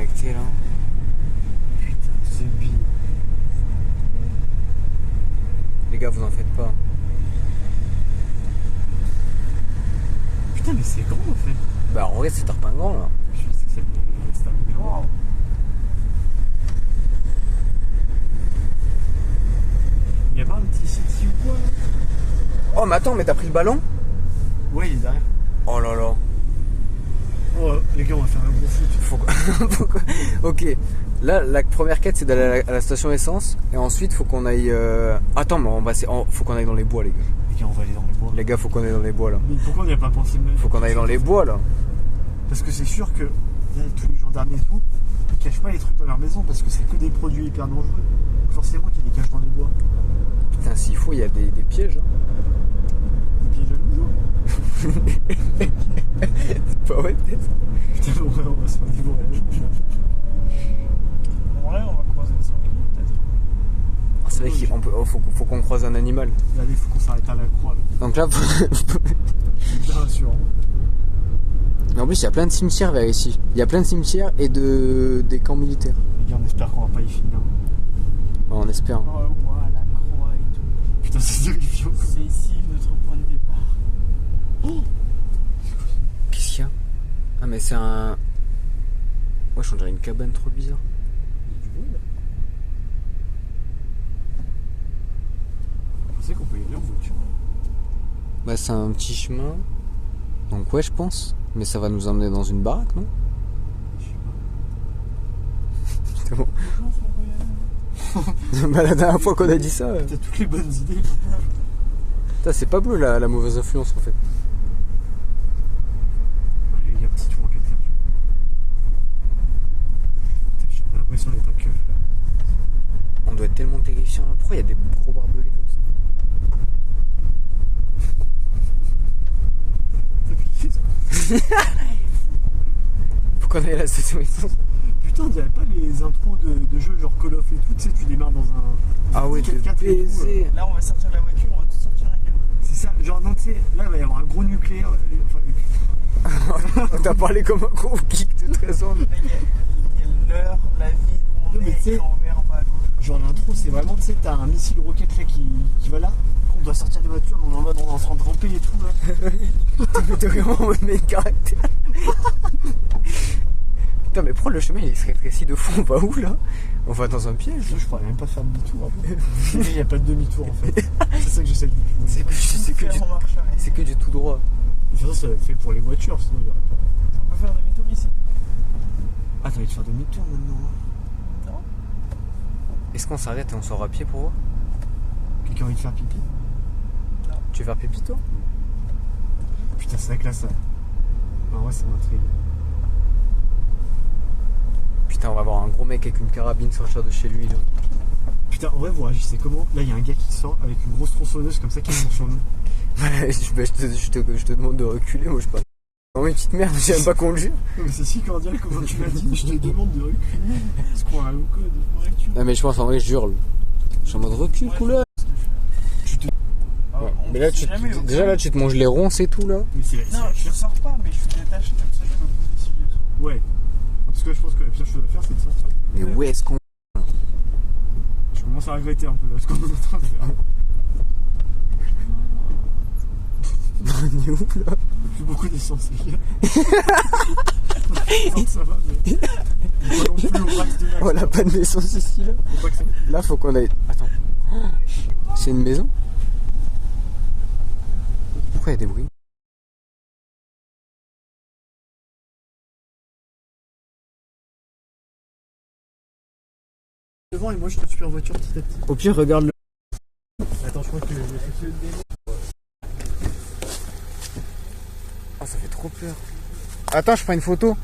connecté là. Putain, c'est bi. Les gars, vous en faites pas. Putain, mais c'est grand en fait. Bah en vrai c'est Tarpingran là. Je sais que c'est un numéro. Wow. Il y a pas un petit city ou quoi là? Oh mais attends, mais t'as pris le ballon? Ouais, il est derrière. Oh là là. Oh, les gars, on va faire un gros foot. Ok. Là, la première quête c'est d'aller à la station essence. Et ensuite faut qu'on aille... Attends, mais faut qu'on aille dans les bois les gars. Les gars, on va aller dans les bois. Les gars, faut qu'on aille dans les bois là. Mais pourquoi on n'y a pas pensé même? Faut qu'on aille dans les bois là. Parce que c'est sûr que là, tous les gendarmes et tout, ils cachent pas les trucs dans leur maison parce que c'est que des produits hyper dangereux. Donc forcément qu'ils les cachent dans les bois. Putain, s'il faut, il y a des pièges. Hein. Des pieds jaloux, C'est pas vrai peut-être. putain, ouais, on va se faire dévorer. En vrai, on va croiser un sanglier peut-être. Ah, c'est vrai qu'il faut qu'on croise un animal. Là, il faut qu'on s'arrête à la croix. Là. Donc là, C'est bien rassurant. mais en plus, il y a plein de cimetières vers ici. Il y a plein de cimetières et des camps militaires. Les gars, on espère qu'on va pas y finir. Enfin, on espère. Oh, ouais, la croix et tout. Putain, c'est terrifiant. C'est ici notre point de départ. Oh, Qu'est-ce qu'il y a? Ah, mais c'est un... Ouais, je dirais une cabane trop bizarre. il y a du bruit là. Je sais qu'on peut y aller en voiture. Bah, c'est un petit chemin. Donc ouais, je pense. Mais ça va nous emmener dans une baraque, non? Je sais pas. C'est bon. Les gens sont voyageurs. Bah, la dernière fois qu'on a dit ça... T'as toutes les bonnes idées. Putain, c'est pas bleu la mauvaise influence en fait. Allez, les gars, petit tour en 4x4. Putain, j'ai pas l'impression d'être un keuf là. On doit être tellement terrifiant là. Pourquoi il y a des gros barbelés comme ça? Faut qu'on aille à la station essence. Putain, on dirait pas les intros de jeux genre Call of et tout, tu sais, tu démarres dans un... Ah ouais, de 4x4 et tout, baiser. Là, on va sortir de la voiture, on va tout sortir un gars. C'est ça, genre non, tu sais, là il va y avoir un gros nucléaire. Enfin, On t'a parlé comme un gros geek de toute façon. Là, il y a l'heure, la ville où on Non, mais est, tu sais- et en vert en bas à gauche. genre l'intro, c'est vraiment, tu sais, t'as un missile roquette là qui va là. On doit sortir des voitures, on est en mode, on est en train de ramper et tout là. T'es vraiment en mode main caractère. Putain, mais prends le chemin, il se rétrécit de fou. On va où là? On va dans un piège. Je pourrais même pas faire demi-tour. Il n'y a pas de demi-tour en fait. C'est ça que j'essaie de dire. Faire en marche arrière. C'est que du tout droit. De toute façon, ça va être fait pour les voitures, sinon il y aurait pas. On peut faire demi-tour ici. Ah, t'as envie de faire demi-tour maintenant hein. Non. Est-ce qu'on s'arrête et on sort à pied pour voir? Quelqu'un a envie de faire pipi? Tu veux faire pipi toi? Putain, c'est vrai que là ça. Ah ouais, ça m'intrigue. Putain, on va voir un gros mec avec une carabine sortir de chez lui là. Putain, en vrai, vous réagissez comment? Là, il y a un gars qui sort avec une grosse tronçonneuse comme ça qui monte sur nous. Je te demande de reculer, moi je parle. Oh, une petite merde, j'ai même pas conduire. Non, mais c'est si cordial comment tu l'as dit. Je te demande de reculer. C'est quoi un low code? Non, mais je pense en vrai, je hurle. Je suis en mode recul, Ouais, couleur. Ah, Ouais. on Mais là, sait jamais, déjà là, tu te manges les ronces et tout là. Mais c'est. Non, je ressors pas, mais je suis détaché comme ça, je peux bouger sur le dessous. Ouais. Parce que je pense que la pire chose à faire, c'est de sortir. Mais où est-ce qu'on... Je commence à regretter un peu là, ce qu'on est en train de faire. On est où là? Plus beaucoup d'essence, les gars. Non, ça va, mais. Pas non plus au max de max. Oh, la panne d'essence ici là. Faut pas que ça. Là, faut qu'on aille... Attends. C'est une maison? Pourquoi il y a des bruits? Devant et moi je te suis en voiture petit à petit. Au pire, regarde le... Attends, je crois que Ah, ça fait trop peur. Attends, je prends une photo.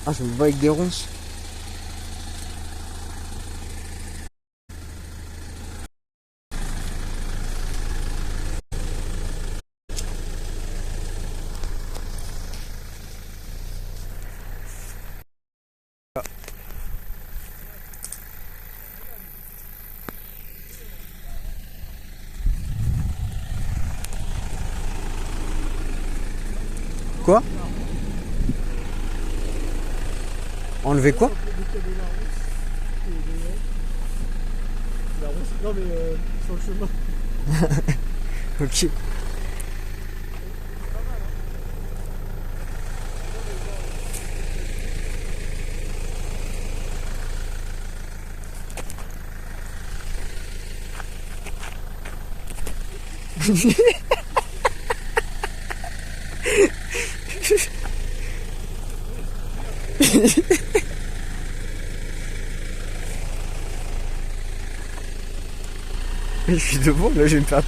Ah, je me vois avec des ronces. quoi? Enlever quoi? Non mais sur le chemin. Ok. Je suis devant, là je vais me faire.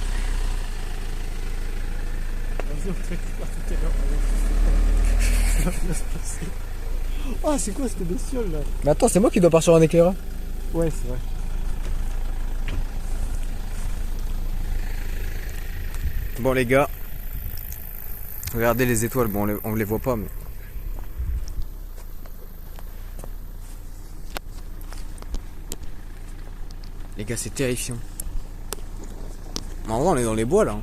Ah, c'est quoi cette bestiole là? Mais attends, c'est moi qui dois partir sur un éclaireur. Ouais, c'est vrai. Bon les gars, regardez les étoiles, bon on les voit pas mais... Les gars c'est terrifiant. En vrai on est dans les bois là. Hein.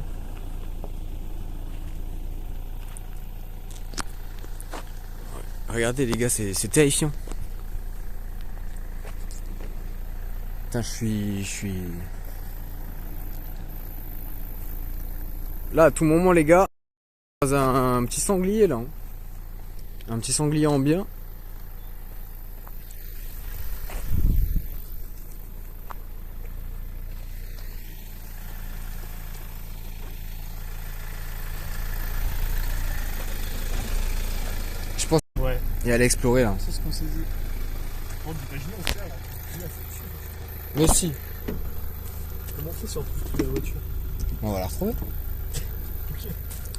Regardez les gars, c'est terrifiant. Putain je suis... Là à tout moment les gars, un petit sanglier là. Hein. Un petit sanglier en bien. Je pense Ouais. et aller explorer là. C'est ce qu'on s'est dit. Oh, imaginez, on fait là. Mais si. Comment on fait si on trouve plus la voiture? On va la retrouver. Bah,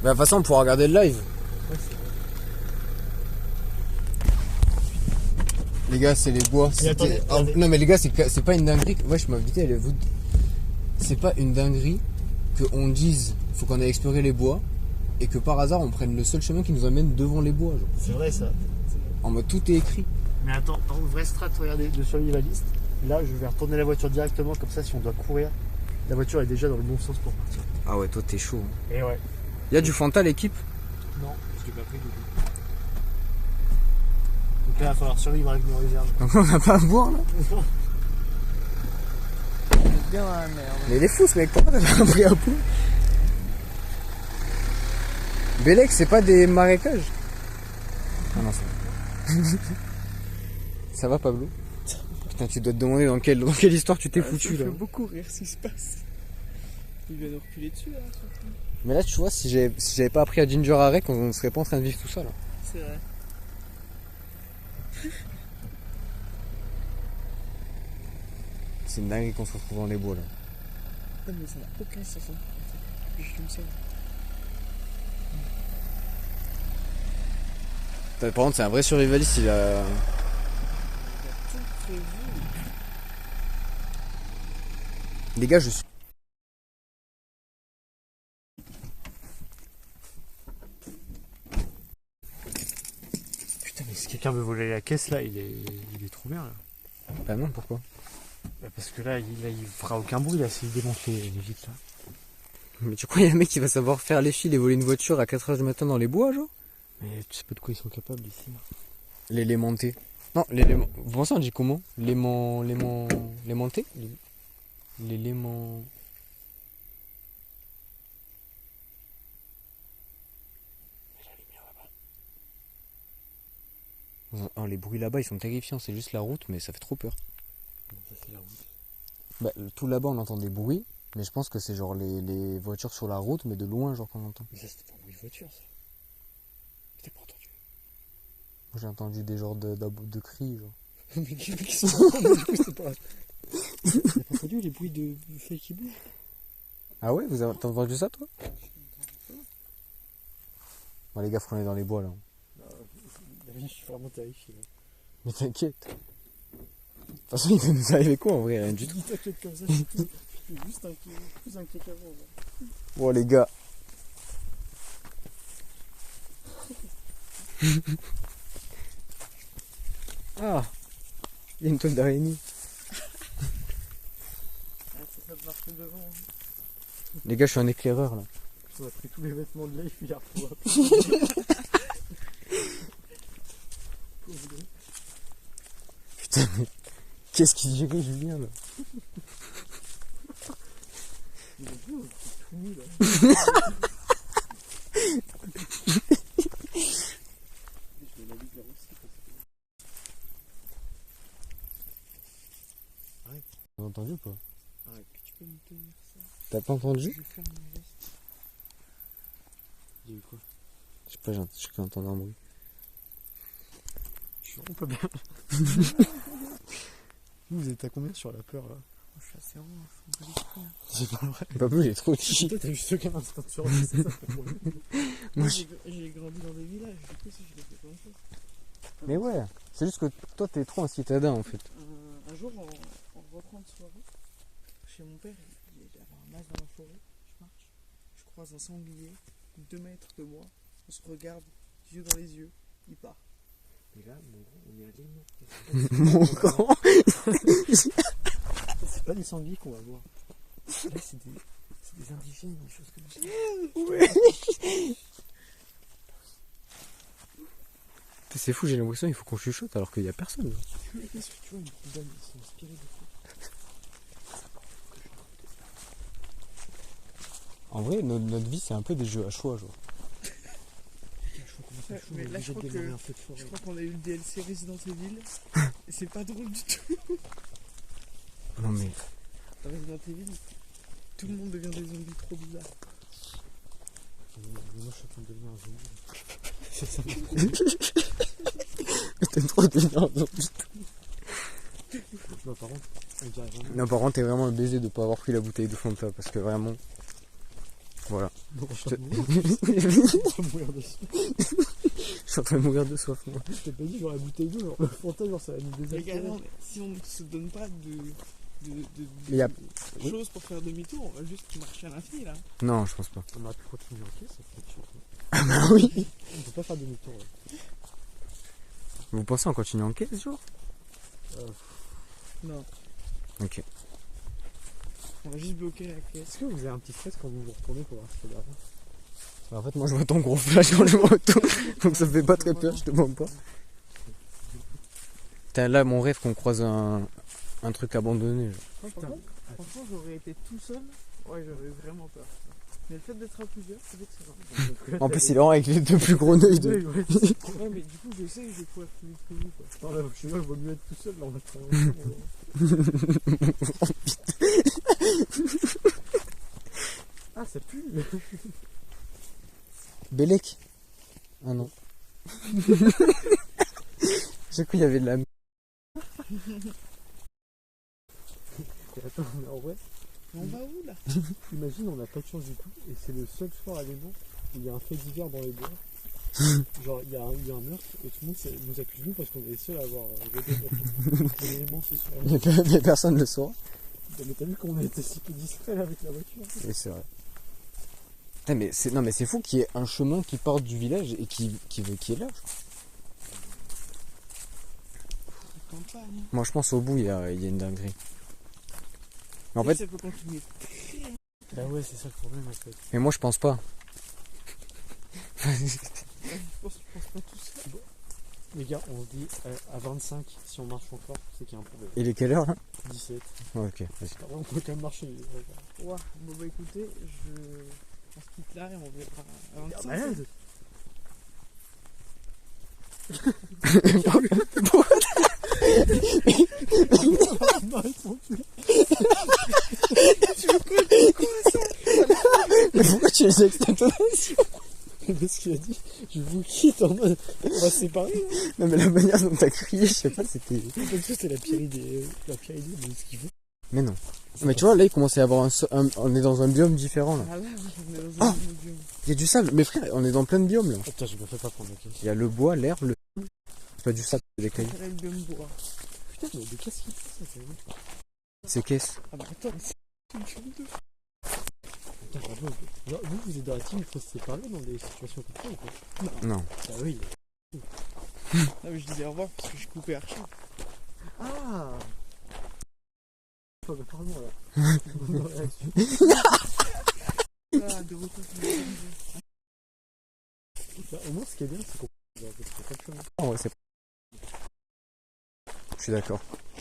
de toute façon on pourra regarder le live. Ouais, c'est vrai. Les gars c'est les bois. Mais attendez, attendez. Non mais les gars c'est pas une dinguerie. Ouais je m'invitais elle est vous. C'est pas une dinguerie qu'on dise faut qu'on aille explorer les bois et que par hasard on prenne le seul chemin qui nous amène devant les bois genre. C'est vrai ça. En mode tout est écrit. Mais attends, dans le vrai strat, regardez, de survivaliste, là je vais retourner la voiture directement, comme ça si on doit courir, la voiture est déjà dans le bon sens pour partir. Ah ouais toi t'es chaud. Hein. Et ouais. Y'a du Fanta l'équipe? Non, je l'ai pas pris du tout. Donc là il va falloir survivre avec nos réserves. Donc on a pas à boire là. Bien dans la merde. Mais il est fou ce mec, pourquoi t'as pas pris à boire? Bélec c'est pas des marécages? Ah non ça va. Ça va Pablo? Putain tu dois te demander dans quelle histoire tu t'es foutu Ça là. me fait beaucoup rire ce qui se passe. Il vient de reculer dessus là, surtout. Mais là tu vois si j'avais pas appris à Ginger Arek on serait pas en train de vivre tout ça là. C'est vrai. C'est une dinguerie qu'on se retrouve dans les bois là. Non mais ça n'a aucun sens. Hein. Juste comme ça. Par contre c'est un vrai survivaliste il a... Il a tout prévu. Les gars je suis... Putain, mais si quelqu'un veut voler la caisse là, il est trop bien là. Bah non pourquoi? Bah, parce que là, il fera aucun bruit là s'il démonte les vitres là. Mais tu crois qu'il y a un mec qui va savoir faire les fils et voler une voiture à 4h du matin dans les bois genre? Mais tu sais pas de quoi ils sont capables ici là. L'élémenté. Non, l'élément... Vous pensez on dit comment? L'élémenté? L'élément... Oh, les bruits là-bas ils sont terrifiants, c'est juste la route mais ça fait trop peur. Bon, ça c'est la route. Bah, tout là-bas on entend des bruits, mais je pense que c'est genre les voitures sur la route mais de loin genre qu'on entend. Mais ça c'était pas un bruit de voiture ça. T'as pas entendu? Moi j'ai entendu des genres de cris genre. Mais qui sont du coup c'est pas... T'as pas entendu les bruits de feuilles qui bougent? Ah ouais, t'as entendu ça toi? Bon les gars faut qu'on est dans les bois là. Je suis vraiment terrifié là. Mais t'inquiète. De toute façon il va nous arriver quoi en vrai? Rien du tout. T'inquiète comme ça, je suis juste plus inquiet qu'avant là. Bon les gars. Ah, il y a une toile d'araignée. Ah, ça va marcher devant. Hein. Les gars, je suis un éclaireur là. On a pris tous les vêtements de life, il a retrouvé. Qu'est-ce qu'il dirait Julien là? Il a vu un truc tout nu là. Je vais naviguer aussi parce que... T'as entendu ou pas? Arrête, tu peux me tenir ça. T'as pas entendu? Je vais faire mon geste. Il y a eu quoi? Je sais pas, j'ai entendu un bruit. Je suis vraiment pas bien. Vous êtes à combien sur la peur là? Je suis assez rond, je suis pas les C'est pas vrai. Pas plus, il est trop cheap. Toi t'as juste aucun instant sur lui, c'est ça pour moi. Moi, J'ai grandi dans des villages, du coup, si je l'ai fait plein de choses. Mais ouais, c'est juste que toi t'es trop un citadin en fait. Un jour, en rentrant de soirée, chez mon père, il y avait un mas dans la forêt. Je marche, je croise un sanglier, 2 mètres de moi. On se regarde, yeux dans les yeux, il part. Mais là, mon gros, on est à Léman. Mon grand. C'est pas des sangliers qu'on va voir. Là, c'est des indigènes, des choses comme ça. Ouais. C'est fou, j'ai l'impression qu'il faut qu'on chuchote alors qu'il y a personne. Qu'est-ce que tu vois, une poubelle, ils sont inspirés de quoi? En vrai, notre vie c'est un peu des jeux à choix, genre. Ouais, mais là, je crois qu'on a eu le DLC Resident Evil. Et c'est pas drôle du tout. Non mais. Dans Resident Evil, tout le monde devient des zombies trop bizarres. Moi, je suis en train de devenir un zombie. C'est ça. T'aimes trop devenir un zombie. Non, par contre, on dirait vraiment. Non, par contre, t'es vraiment un baiser de pas avoir pris la bouteille de Fanta parce que vraiment. Voilà. Non, je Je suis en train de mourir de soif, moi. Je t'ai pas dit, genre la bouteille d'eau, genre le Fanta, genre ça va nous Les gars, désactiver. non, mais si on ne se donne pas de y a- choses pour faire demi-tour, on va juste marcher à l'infini là. Non, je pense pas. On aurait pu continuer en caisse, ça fait quelque chose. Ah bah oui. On peut pas faire demi-tour. Ouais. Vous pensez en continuer en caisse, genre? Non, Ok. on va juste bloquer la caisse. Est-ce que vous avez un petit stress quand vous vous retournez pour voir ce qu'il y a derrière? En fait, moi je vois ton gros flash quand je me retourne. Donc ça me fait pas très peur, je te mens pas. Putain, là, mon rêve qu'on croise un truc abandonné. Genre. Franchement, j'aurais été tout seul, ouais, j'aurais vraiment peur. Mais le fait d'être à plusieurs, c'est que c'est rare. En plus, il est vraiment avec les deux plus gros nœuds de. Ouais, mais du coup, je sais que je vais pouvoir plus vite que vous, quoi. Non, là, je sais pas, il vaut mieux être tout seul, là, on va travailler ensemble. Ah, ça pue. Bélec. Ah non. J'ai cru qu'il y avait de la. Et attends, mais en vrai, Mais on va où là? imagine, on n'a pas de chance du tout, et c'est le seul soir à Léman où il y a un fait divers dans les bois. Genre, il y a un meurtre, et tout le monde nous accuse nous parce qu'on est les seuls à avoir Léman ce soir. Mais personne ne le saura. Mais t'as vu comment on a été si peu distrait là, avec la voiture? Et c'est vrai. Putain, mais c'est fou qu'il y ait un chemin qui part du village et qui est là. Campagne. Moi je pense au bout il y a une dinguerie. Mais en fait, Ça peut continuer. Bah ouais, c'est ça le problème en fait. mais moi je pense pas. Je pense pas tout ça. Les gars, on se dit à 25, si on marche encore, c'est qu'il y a un problème. Il est quelle heure là? 17. Ouais, ok, vas-y. On peut quand même marcher. Ouais, bon bah écoutez, on se quitte là et on verra à 25. Malade. Non, ils sont plus. Mais pourquoi tu les extinctions? Parce qu'il a dit, je vous quitte en mode, on va se séparer. Hein. Non mais la manière dont t'as crié, je sais pas, c'était... Comme ça, c'est la pire idée de ce qu'il veut. Mais non. Mais tu vois, là il commence à y avoir on est dans un biome différent là. Ah là, oui, on est dans Ah un nouveau biome. Il y a du sable, mais frère, on est dans plein de biomes là. Putain, je me fais pas prendre la caisse. Il y a le bois, l'herbe, le... C'est pas du sable, c'est des Je cailloux. préférais le biome bois. Putain, mais qu'est-ce qu'il fait ça, c'est vrai? C'est qu'est-ce? Ah bah attends, mais c'est une chose de fou. Putain, bravo. Alors, vous êtes dans la team, il faut se séparer dans des situations comme ça ou quoi? Non. Ah oui. Non mais je disais au revoir parce que j'ai coupé Archie. Ah. Oh, bah, pardon là. Ah, de retour sur le biome. Bah, au moins, ce qui est bien, c'est qu'on. C'est pas le chemin. Oh, ouais, c'est... Je suis d'accord.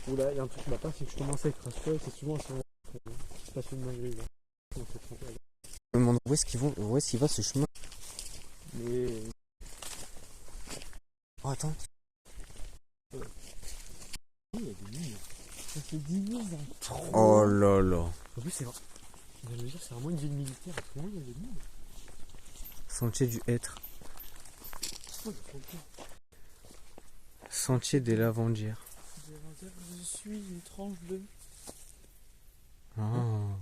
Oula, il y a un truc qui va pas, c'est que je commence à être rassuré, c'est souvent à ce moment qu'il se passe une dinguerie. Là. On s'est trompé. Je me demande où est-ce qu'il va ce chemin. Mais. Oh, attends. Il y a des mines. Ça fait 10 mines dans le trou. Oh là là. En plus, c'est vrai. Je veux dire, c'est vraiment une ville militaire. Comment il y a des mines? Sentier du Hêtre. Oh, je comprends pas. Sentier des Lavandières. Je suis une tranche de. Ah.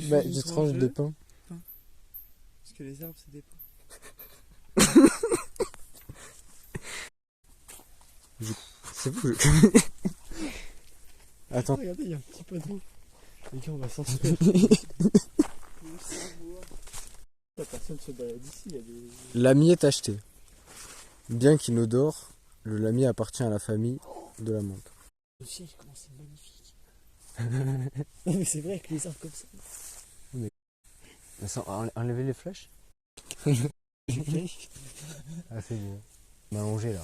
Bah, une des tranches de pain. Parce que les arbres, c'est des pains. C'est fou. Attends. Regardez, il y a un petit panneau. Les gars, on va s'en sortir. La personne se balade ici, il y a des. Lamier est acheté. Bien qu'inodore, le lamier appartient à la famille de la menthe. Le ciel, comment c'est magnifique. Non, mais c'est vrai, avec les arbres comme ça. Enlevez les flèches. Ah, c'est beau. On a allongé là.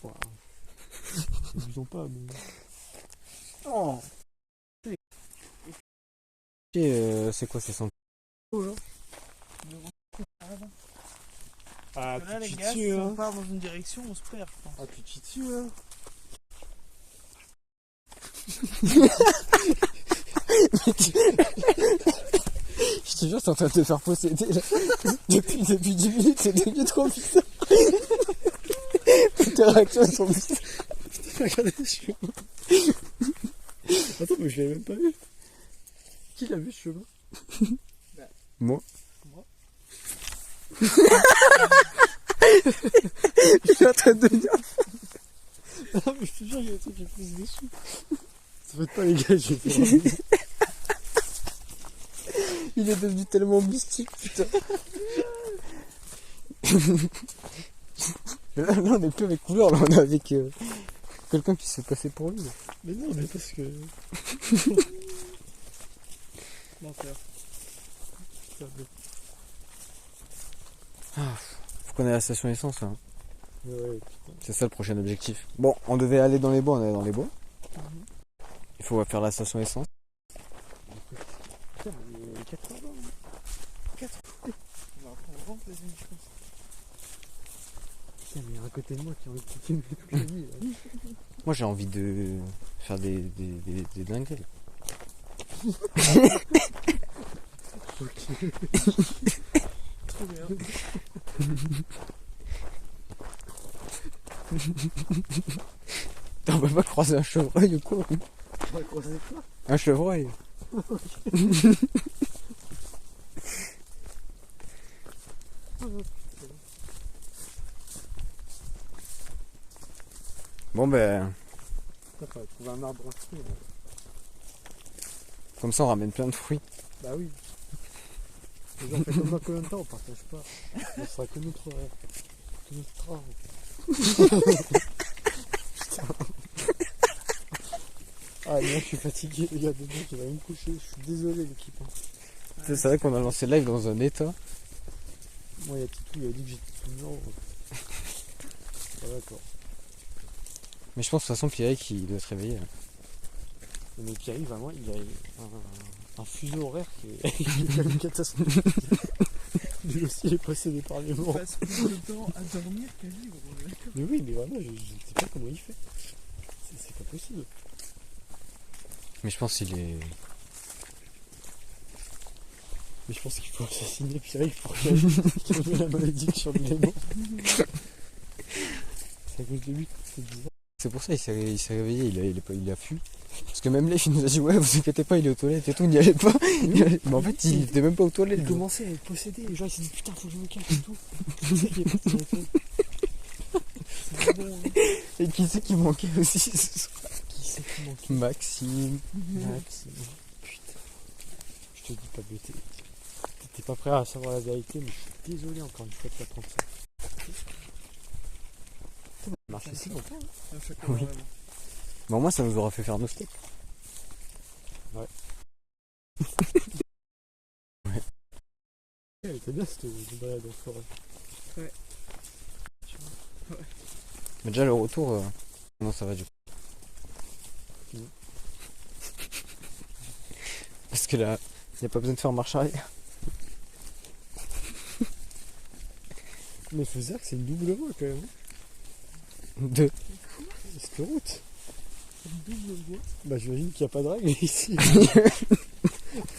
Wow. Ils ont pas, mais. Oh C'est quoi ces sentiers? Ah, là, les tu gars, tues, si hein. on part dans une direction, on se perd, je pense. Ah, tu t'y tues, hein. Je te jure, t'es en train de te faire posséder là. Depuis 10 minutes, c'est devenu trop bizarre. Tes réactions sont bizarres. Regardez ce chemin. Attends, mais je l'avais même pas vu. Qui l'a vu ce chemin? Moi. Moi. Je suis en train de dire. Non, mais je te jure, il y a des trucs qui poussent dessus. Ça fait pas les gars, je vais faire. Il est devenu tellement mystique, putain. Là, on est plus avec couleur, là, on est avec quelqu'un qui se fait passer pour lui. Mais non, mais parce que. Menteur. Faut qu'on aille à la station essence, là. Hein. Ouais, putain. C'est ça le prochain objectif. Bon, on devait aller dans les bois, on est allé dans les bois. Il faut faire la station essence. Putain, mais il y a 4 heures là. On va reprendre rentre les amis, je pense. Putain, mais il y a un côté de moi qui a envie de filmer toute la nuit. Là. Moi, j'ai envie de faire des dingueries. Là. Trop bien. On peut pas croiser un chevreuil ou quoi? On va croiser quoi? Un chevreuil. Bon ben, Putain, faudrait trouver un arbre entier. Là. comme ça on ramène plein de fruits. Bah oui. Les gens, on fait comme dans Koh-Lanta, on partage pas. On sera que notre horaire. Que notre arbre. Ah, moi je suis fatigué, les gars, demain je vais me coucher. Je suis désolé, l'équipe. Hein. C'est vrai qu'on a lancé le live dans un état. Moi, il y a Titou, il a dit que j'étais tout blanc. Ah, d'accord. Mais je pense de toute façon Pierrick il doit se réveiller. Là. Mais Pierre, vraiment, il a un fuseau horaire qui est une catastrophe. Lui aussi, il est possédé par les On morts. passe plus de temps à dormir qu'à vivre, on est d'accord. Mais oui, mais vraiment, je sais pas comment il fait. C'est pas possible. Mais je pense qu'il est. Mais je pense qu'il faut assassiner Pierre pour qu'il ait la malédiction du léman. C'est à cause de lui, c'est bizarre. C'est pour ça il s'est réveillé, il a fui. Parce que même là il nous a dit ouais vous inquiétez pas il est aux toilettes et tout, n'y allez pas. Mais en fait il était même pas aux toilettes. Il lui. commençait à être possédé, et genre il s'est dit putain faut que je me cache et tout. C'est ça qui est parti dans la tête. C'est bon, hein. Et qui c'est qui manquait aussi ce soir? Qui c'est qui manque? Maxime. Max. Putain. Je te dis pas bêter. T'étais pas prêt à savoir la vérité, mais je suis désolé encore une fois de t'apprendre ça. Ça marche aussi longtemps. Hein. Un chocolat, Oui. vraiment. Mais au moins ça nous aura fait faire nos steaks. Ouais. Elle était bien cette balade en forêt. Ouais. Mais déjà le retour, non ça va du coup. Non. Parce que là, il n'y a pas besoin de faire marche arrière. Mais faut se dire que c'est une double voie quand même. Deux. C'est route. Une double voie. Bah j'imagine qu'il n'y a pas de règle ici.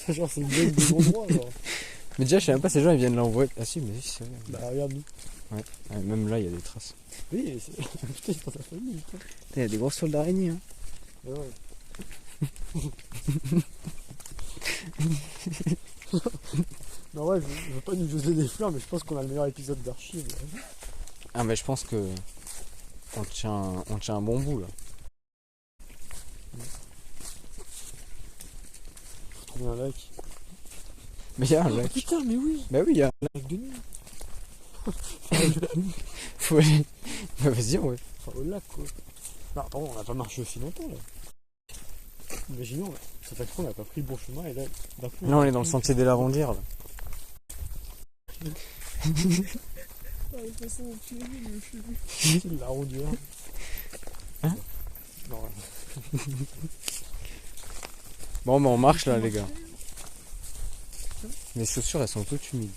Genre c'est une bonne de bon droit genre. Mais déjà je sais même pas ces gens ils viennent là en voiture. Ah si mais si c'est vrai. Bah regarde nous. Ouais, même là il y a des traces. Oui, c'est... putain, c'est dans sa famille. Putain. Il y a des grosses sols d'araignée hein. Ah ouais. Non ouais, je veux pas nous jeter des fleurs, mais je pense qu'on a le meilleur épisode d'Archive. Ah mais je pense que on tient un bon bout là. Faut trouver un lac. Mais il y a un Oh, lac. putain, mais oui. Bah oui il y a un Lac de nuit. Faut aller. Bah vas-y ouais. Enfin, au lac quoi. Non, pardon, on n'a pas marché aussi longtemps là. Imaginons, ça fait qu'on n'a pas pris le bon chemin et là, d'un coup. Là on est dans le sentier des lavandières là. Ah, de toute façon, tu l'as vu, je sais plus. C'est la rondure. Hein? Non, ouais. Bon bah on marche là les gars. Mes chaussures elles sont toutes humides.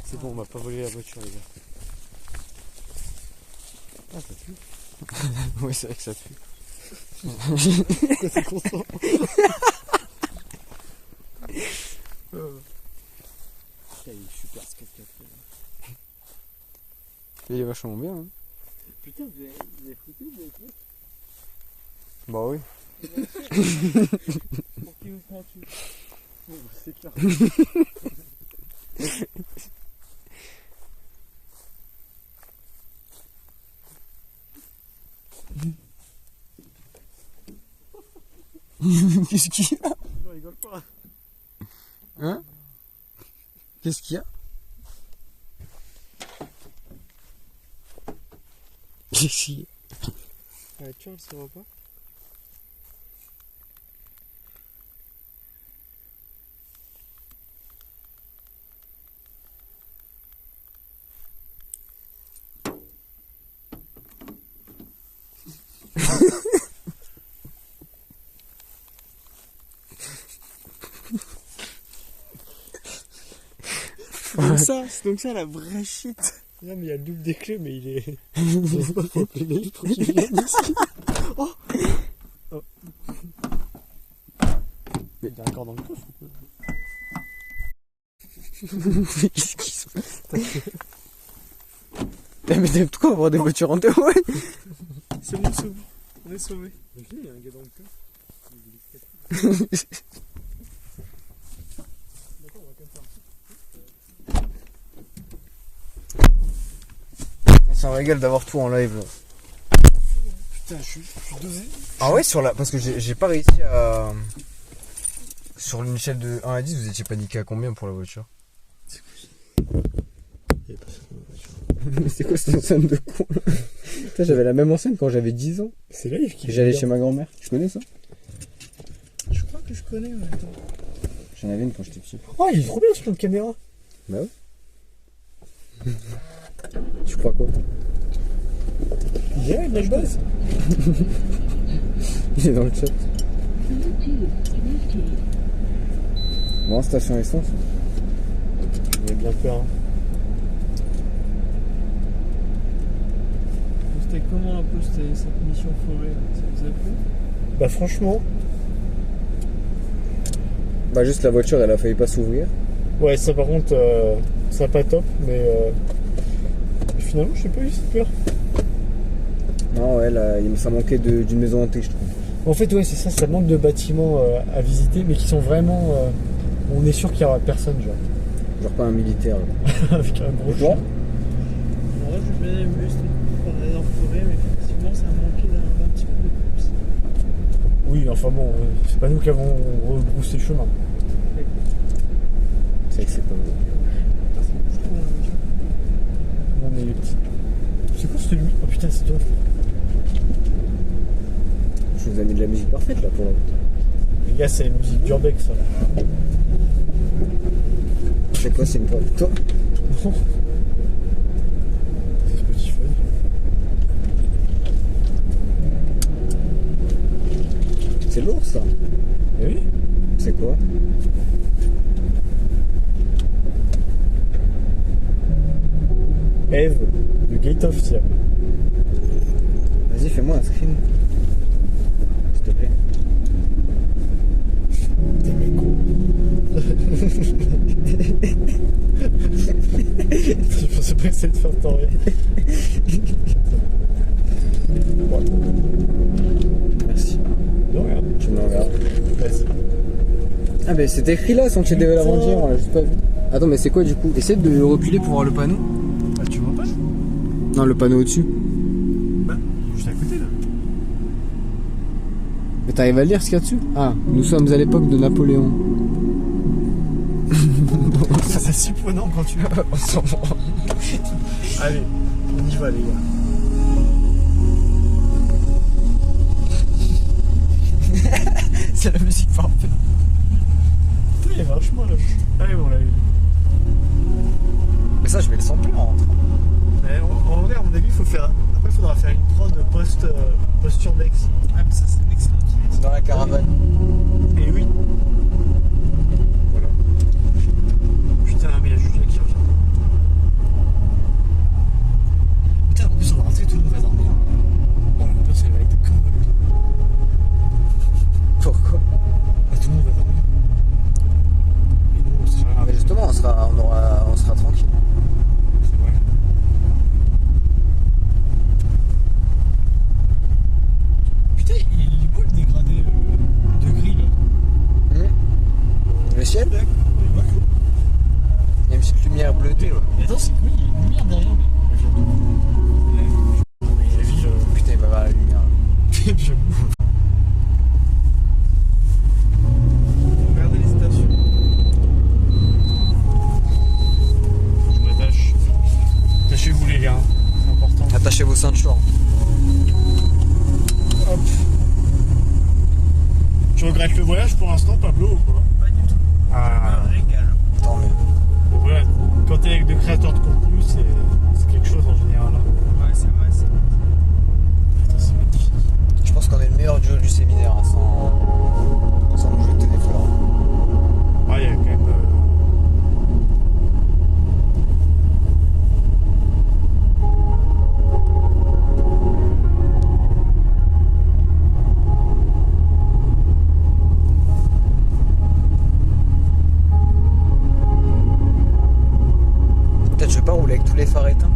C'est bon, on m'a pas volé la voiture les gars. Ah, ça pue. Ouais c'est vrai que ça pue. Pourquoi t'es content? Il est super ce 4x4. Il est vachement bien hein. Putain, vous avez foutu des trucs? Bah oui. Pour qui vous prends-tu? Bon, bah, c'est clair. Qu'est-ce qu'il y a? Je rigole pas. Hein? Qu'est-ce qu'il y a? Qu'est-ce qu'il y a? Ouais, tiens, ça va pas? C'est donc ça la vraie shit. Non, mais il y a le double des clés, mais il est. Je sais pas, faut appeler les livres pour qu'il vienne ici. Oh! Oh. Mais il y a un corps dans le coffre ou quoi? Qu'est-ce qui se passe? Mais t'aimes quoi avoir des voitures en théorie? C'est bon, c'est bon. On est sauvés. Mais il y a un gars dans le coffre. D'accord, on va quand même faire On s'en régale d'avoir tout en live. Putain, je suis dosé. Ah ouais sur la. Parce que j'ai pas réussi à. Sur une échelle de 1 à 10, vous étiez paniqué à combien pour la voiture? Il y avait pas ça dans la voiture. Mais c'est quoi cette enceinte de con là? Putain, j'avais la même enceinte quand j'avais 10 ans. C'est live qui. J'allais chez ma grand-mère. Tu connais ça? Je crois que je connais en même temps. J'en avais une quand j'étais petit. Oh, il est trop bien ce plan de caméra. Bah ouais. Tu crois quoi? Il y a une base. Il est dans le chat. Bon, station essence. Il a bien peur. Hein. C'était comment un peu cette mission forêt là? Ça vous a plu? Bah, franchement. Bah juste la voiture elle a failli pas s'ouvrir. Ouais, ça par contre, ça pas top, mais finalement, j'ai pas eu cette peur. Non ouais là ça manquait d'une maison hantée je trouve. En fait, ouais, c'est ça, ça manque de bâtiments à visiter, mais qui sont vraiment. On est sûr qu'il y aura personne, genre. Genre pas un militaire là. Avec un gros Et toi? chien. Moi j'ai bien aimé cette forêt en forêt, mais effectivement ça a manqué d'un petit peu de plus. Oui, enfin bon, c'est pas nous qui avons rebroussé le chemin. C'est vrai que c'est pas beau. On est. C'est quoi cette nuit? Oh putain, c'est toi. Je vous ai mis de la musique parfaite là pour la route. Les gars, c'est la musique d'Urbex, ça. C'est quoi, c'est une preuve? Toi? Non. C'est Spotify. C'est lourd ça. Eh oui. C'est quoi? Eve, de Gate of Fear. Vas-y, fais-moi un screen. S'il te plaît. T'es mec con. Je pensais pas que c'était de faire ton rire. Ouais. Merci. Non, regarde. Tu me regardes. Vas-y. Ah, mais c'est écrit là, Sentier de l'aventure, on l'a juste pas vu. Attends, mais c'est quoi du coup? Essaie de reculer pour voir le panneau. Ah, tu vois pas? Non, le panneau au-dessus. Bah, juste à côté là. Mais t'arrives à lire ce qu'il y a dessus? Ah, nous sommes à l'époque de Napoléon. C'est surprenant quand tu on s'en branle. Allez, on y va les gars. C'est la musique parfaite. Putain, il y a vachement là. Allez, on l'a eu. Mais ça, je vais le sampler en rentrant. Mais en vrai, à mon avis, il faut faire. Après, il faudra faire une prod post-urbex. Ah, mais ça, c'est une excellente idée. C'est dans la caravane. Et oui. Voilà. Putain, mais il y a Julien qui revient. Putain, en plus, on va rentrer, tout le monde va dormir. Bon, la personne va être comme Pourquoi? tout le monde va dormir. Et nous, on sera. Mais justement, on sera tranquille. C'est vrai. Putain, il est beau le dégradé de gris là. Le ciel? Ouais, ouais. Il y a une petite lumière bleutée. Ouais. Mais attends, c'est quoi? Il y a une lumière derrière, mais. Mais la ville. Putain, il va y avoir la lumière. J'avoue. Regardez les stations. Je m'attache. Attachez-vous les gars, c'est important. Attachez vos ceintures. Hop. Tu regrettes le voyage pour l'instant, Pablo, ou quoi? Pas du tout. Ah, Un régal. Tant mieux. voilà. Quand t'es avec des créateurs de contenu, c'est quelque chose en général. Ouais, c'est vrai, c'est vrai. Putain, c'est magnifique. Je pense qu'on est le meilleur duo du séminaire, hein, sans nous jeter des fleurs. Ah, il y a quand même. Peut-être je vais pas rouler avec tous les phares éteints.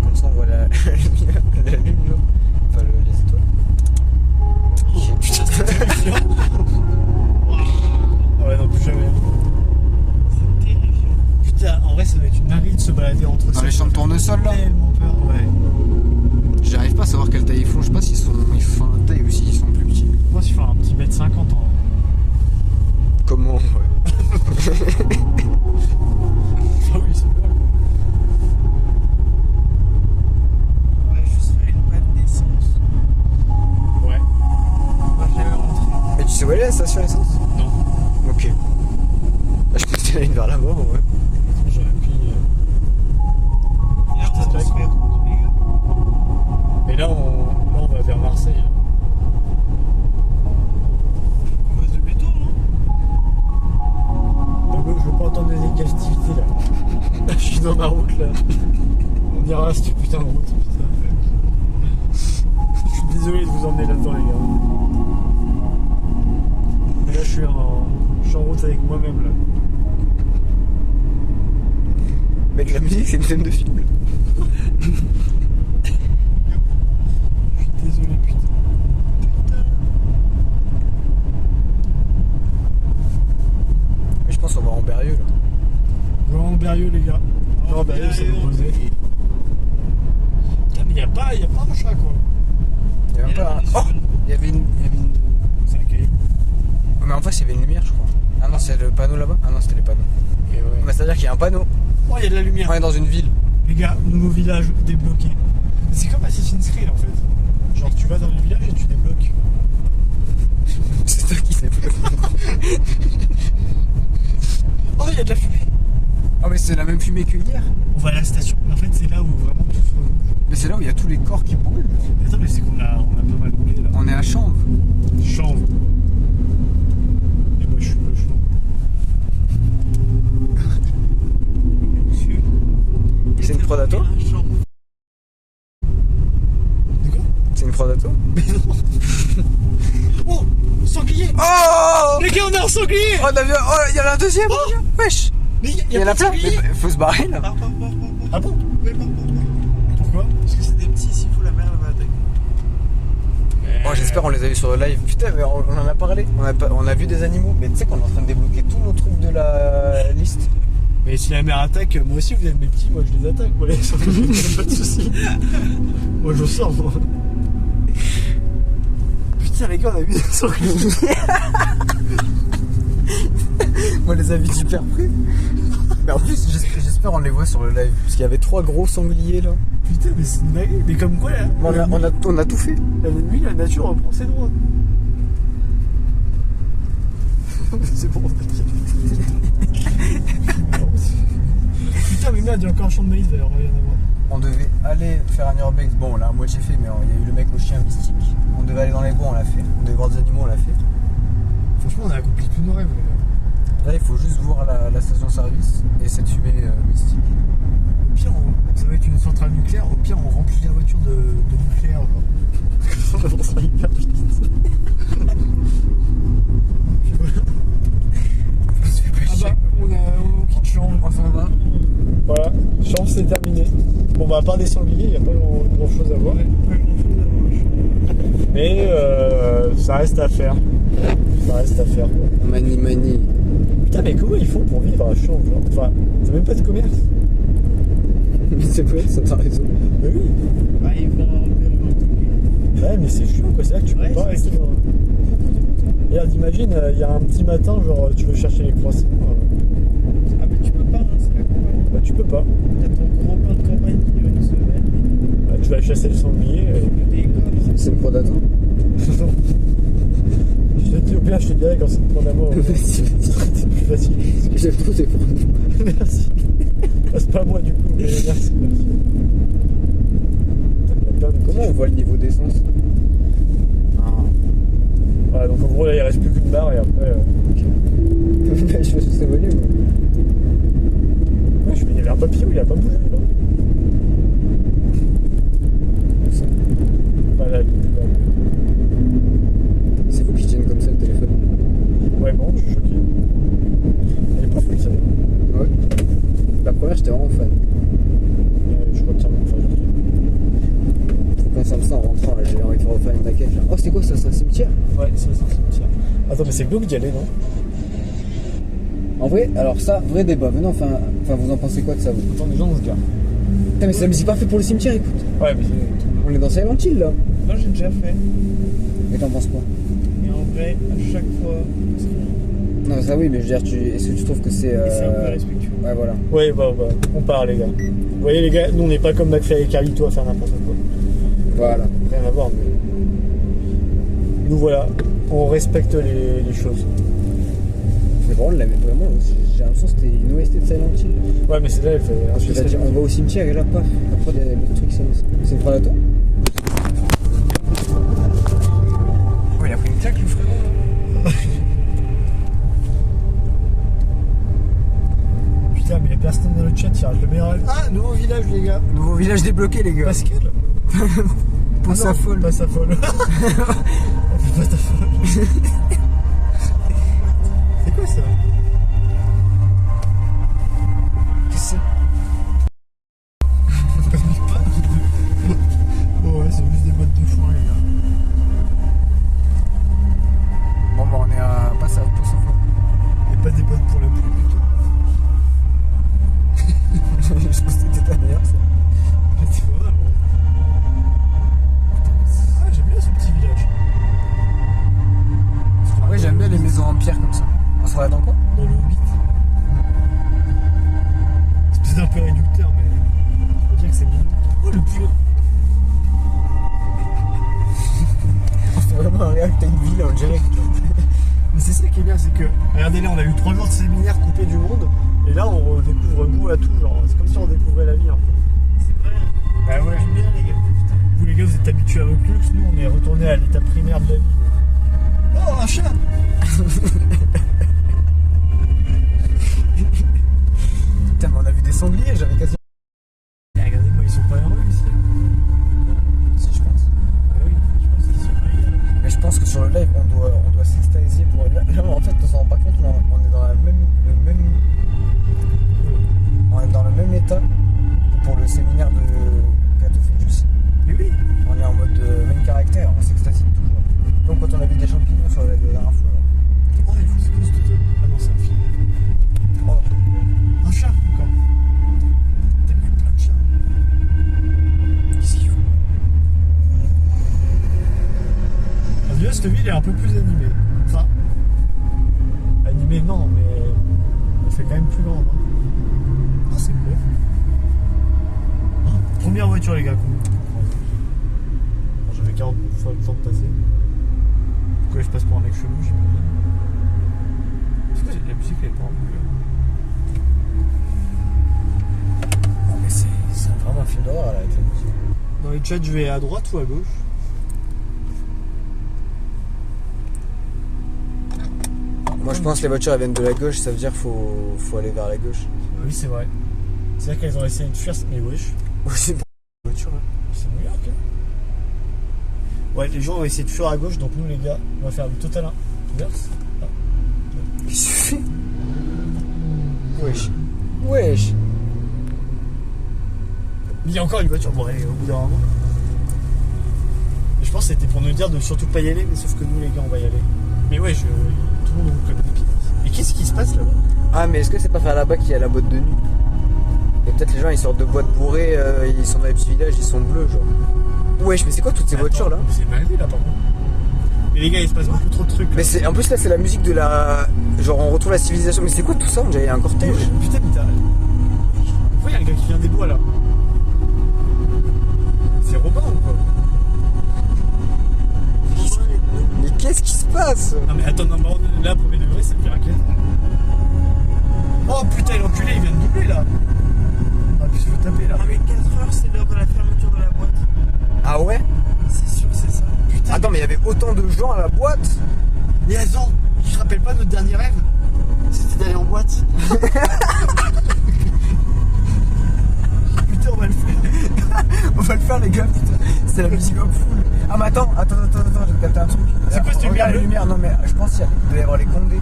Comme ça on voit la lumière, la lune, là. Enfin les étoiles. Oh, putain, c'est terrifiant. Ouais, non, plus jamais. C'est terrifiant. Putain, en vrai, ça doit être une dinguerie de se balader entre Dans les champs de tournesol là. tellement peur, ouais. J'arrive pas à savoir quelle taille ils font. Je sais pas s'ils font une taille ou s'ils sont plus petits. Moi, je fais un petit mètre 50 en. Comment? Ouais. Ah oui, c'est vrai. On va juste faire une panne d'essence. Ouais. On va jamais rentrer. Mais tu sais où elle est la station essence? Non. Ok. Bah, je pense qu'elle est vers là-bas, ouais. J'aurais pu. Viens, Putain, on va se d'accord. faire, les gars. Mais là, on va vers Marseille. Là. On va se béton, non? Donc, je veux pas entendre des activités là. Là, je suis dans ma route là. On ira à cette putain de route. Putain. Je suis désolé de vous emmener là-dedans, les gars. Mais là, je suis en route avec moi-même là. Mec, la musique c'est une scène de film. Je suis désolé, putain. Mais je pense qu'on va en Berrieux là. Grand Berrieux, les gars. Grand Berrieux, c'est posé. Putain, mais y'a pas un chat quoi. Il y avait Et là, pas on est un... sur Oh, une- il y avait une. C'est un caillou. Oh, mais en face il y avait une lumière, je crois. Ah non, c'est le panneau là-bas? Ah non, c'était les panneaux. Et ouais. Bah, c'est-à-dire qu'il y a un panneau. Oh, il y a de la lumière. On est dans une ville. Les gars, nouveau village débloqué. C'est comme Assassin's Creed en fait. Genre tu vas dans le village et tu débloques. C'est toi qui c'est peu. Oh, il y a de la fumée. Ah mais c'est la même fumée que hier. On va à la station. Mais en fait, c'est là où vraiment tout se rejoue. Mais c'est là où il y a tous les corps qui brûlent. Attends, mais c'est qu'on a pas mal roulé là. On est à Chanvre. Chanvre. Et moi, je suis le chaud. C'est une prod à toi? De quoi? C'est une prod à toi? Mais non. Oh, sanglier. Oh Les gars, on a un sanglier. Oh, t'as vu? Oh, il y en a un deuxième. Oh. Wesh. Mais Il y en a plein. Mais faut se barrer là. Ah bon? Oui, Pourquoi? parce que c'est des petits, s'il faut la mer, elle va attaquer. Oh, j'espère on les a vus sur le live. Putain, mais on en a parlé. On a vu des animaux. Mais tu sais qu'on est en train de débloquer tous nos trucs de la liste. Mais si la mer attaque, moi aussi vous êtes mes petits, moi je les attaque, moi les sangliers, pas de soucis. Moi je sors, moi. Putain les gars, on a vu des sangliers. Moi, les avis super pris. Mais en plus, j'espère on les voit sur le live. Parce qu'il y avait 3 gros sangliers là. Putain, mais c'est une dinguerie. Mais comme quoi, là, On a tout fait. la nuit, la nature reprend ses droits. C'est bon, putain, mais merde, il y a encore un champ de maïs d'ailleurs, rien à voir. On devait aller faire un urbex. Bon, on l'a à moitié fait, mais il y a eu le mec au chien mystique. On devait aller dans les bois, on l'a fait. On devait voir des animaux, on l'a fait. Franchement, on a accompli tous nos rêves, les gars. Là, il faut juste voir la station-service et cette fumée mystique. Au pire, ça va être une centrale nucléaire. Au pire, on remplit la voiture de nucléaire. On sera hyper vite. Puis voilà. Ah bah, on quitte Chanvre. On s'en va. Voilà, Chanvre c'est terminé. Bon bah à part des sangliers, il n'y a pas grand chose à voir. Mais ça reste à faire. Ça reste à faire quoi. Mani. Putain mais comment ils font pour vivre à Chanvre genre? Enfin, t'as même pas de commerce. Mais c'est vrai, ça t'a raison. Mais oui. Bah, ils vont Ouais mais c'est chiant quoi, c'est là que tu peux pas rester dans... Regarde, imagine, il y a un petit matin, genre tu veux chercher les croissants. Ah, mais tu peux pas, hein, c'est la campagne. Bah tu peux pas. T'as ton gros pain de campagne qui va une semaine. Bah, tu vas chasser le sanglier. Des gosses. C'est une prod à toi. Je te dis au pire, je te dirai quand c'est pour d'amour. Vas-y. C'est plus facile. J'aime trop tes prods. Merci. Bah, c'est pas moi du coup, mais merci. Comment on voit le niveau d'essence? Voilà, donc en gros là il reste plus qu'une barre et après. Je fais sous ses volumes. Ouais, il y avait un papillon, il a pas bougé là. Voilà, C'est fou qu'ils tiennent comme ça le téléphone. ouais, bon, je suis choqué. Elle est pas folle ça. Ouais. La première, j'étais vraiment fan. Je retiens mon frère. Faut qu'on s'en ça en rentrant là. J'ai envie de refaire une maquette là. Oh, c'est quoi ça? C'est un cimetière? Ouais, ça c'est un cimetière. Attends, mais c'est glauque d'y aller, non? En vrai, alors ça, vrai débat. Maintenant, enfin, vous en pensez quoi de ça vous? Attends, les gens on se gare. Putain, mais c'est la musique parfaite pour le cimetière, écoute. Ouais, mais On est dans Silent Hill là. Moi, j'ai déjà fait. Mais t'en penses quoi? Mais en vrai, à chaque fois, c'est Non, ça oui, mais je veux dire, est-ce que tu trouves que c'est. un peu respectueux. Ouais, voilà. ouais, bah, on part les gars. Vous voyez les gars, nous on n'est pas comme McFly et Carlito à faire n'importe quoi. Voilà. Rien à voir, mais. Nous voilà, on respecte les choses. Mais vraiment, j'ai l'impression que c'était une OST de Silent Hill. Ouais, mais c'est là, elle fait un Parce que t'as dit, on va au cimetière et là, paf. Après, le truc, c'est une prod à toi? Oh, il a pris une claque, le frérot. Putain, mais y'a personne dans le chat, il reste le meilleur. Ah, nouveau village, les gars. Nouveau village débloqué, les gars. Pascal. Pour sa folle. Pas sa folle. Pas ta folle. C'est quoi ça? Qu'est-ce que c'est? Oh ouais, c'est juste des boîtes de foin, les gars. Bon, bah, on est à. Pas ça, pour sa folle. Et pas des boîtes pour la pluie, plutôt. Je pense que c'était ta meilleure, ça. C'est pas mal, bon. Ah, j'aime bien ce petit village. regardez là, on a eu 3 jours de séminaire coupés du monde. Et là, on redécouvre goût à tout. Genre, c'est comme si on découvrait la vie un peu. C'est vrai. Bah ouais. J'aime bien les gars. Putain. Vous les gars, vous êtes habitués à votre luxe. Nous, on est retournés à l'état primaire de la vie. Oh, un chat. Putain, mais on a vu des sangliers, j'avais quasiment. Eh, regardez-moi, ils sont pas heureux ici. Si, je pense. Ah oui, je pense qu'ils sont régalés. Mais je pense que sur le live, on doit s'extasier pour. Là, en fait, on s'en rend pas compte, mais on est dans on est dans le même état que pour le séminaire de Cato Fujus. Mais oui. On est en mode même caractère, on s'extasie toujours. Comme quand on a vu des champignons sur la dernière fois. Oh, il faut se cause tout. Ah non, c'est un film. Oh. Un chat encore. T'as vu plein de chats. Qu'est-ce qu'il faut? Ah, déjà, cette ville est un peu plus animée. Enfin, animée non, mais elle fait quand même plus grande. Hein. Ah, c'est cool. Première voiture, les gars. J'avais 40 fois le temps de passer. Pourquoi je passe pour un mec chelou, j'imagine. Est-ce que la musique elle est pas en boucle? Non, mais c'est vraiment un film d'horreur là avec la musique. Dans les chats, je vais à droite ou à gauche? Moi je pense que les voitures elles viennent de la gauche, ça veut dire faut aller vers la gauche. Oui, c'est vrai. C'est vrai qu'elles ont essayé de fuir, mais wesh. Oui, c'est pour la voiture là. C'est New York, hein. Ouais, les gens ont essayé de fuir à gauche, donc nous les gars, on va faire le total inverse. Ah. Qu'est-ce que tu fais? Wesh. Wesh. Il y a encore une voiture, bon allez, au bout d'un moment. Et je pense que c'était pour nous dire de surtout pas y aller, mais sauf que nous les gars on va y aller. Mais ouais, tout le monde roule comme des pieds. Et qu'est-ce qui se passe là-bas? Ah mais est-ce que c'est pas faire là-bas qu'il y a la boîte de nuit? Et peut-être les gens ils sortent de boîtes bourrées, ils sont dans les petits villages, ils sont bleus genre. Wesh, mais c'est quoi toutes ces voitures là? C'est mal vu là par contre. Mais les gars, il se passe beaucoup trop de trucs là. Mais c'est en plus là c'est la musique de la. Genre on retrouve la civilisation. Mais c'est quoi tout ça? On dirait un cortège. Putain, mais pourquoi il y a un gars qui vient des bois là? C'est Robin ou quoi? Mais qu'est-ce qui se passe? Non mais attends, non, là, premier degré, ça me fait inquiétant. Oh putain, l'enculé, il vient de doubler là. Ah, puis je veux taper là. Ah, mais 4 heures, c'est l'heure de la fermeture de la boîte. Ah ouais? C'est sûr, c'est ça. Putain. Attends, mais il y avait autant de gens à la boîte? Mais attends, je te rappelle pas notre dernier rêve? C'était d'aller en boîte. Putain, on va le faire. On va le faire les gars, putain. C'est la musique up full. Ah mais attends, j'ai capté un truc. C'est quoi cette lumière Regarde les bleue? lumières, non mais je pense qu'il doit y avoir les condés.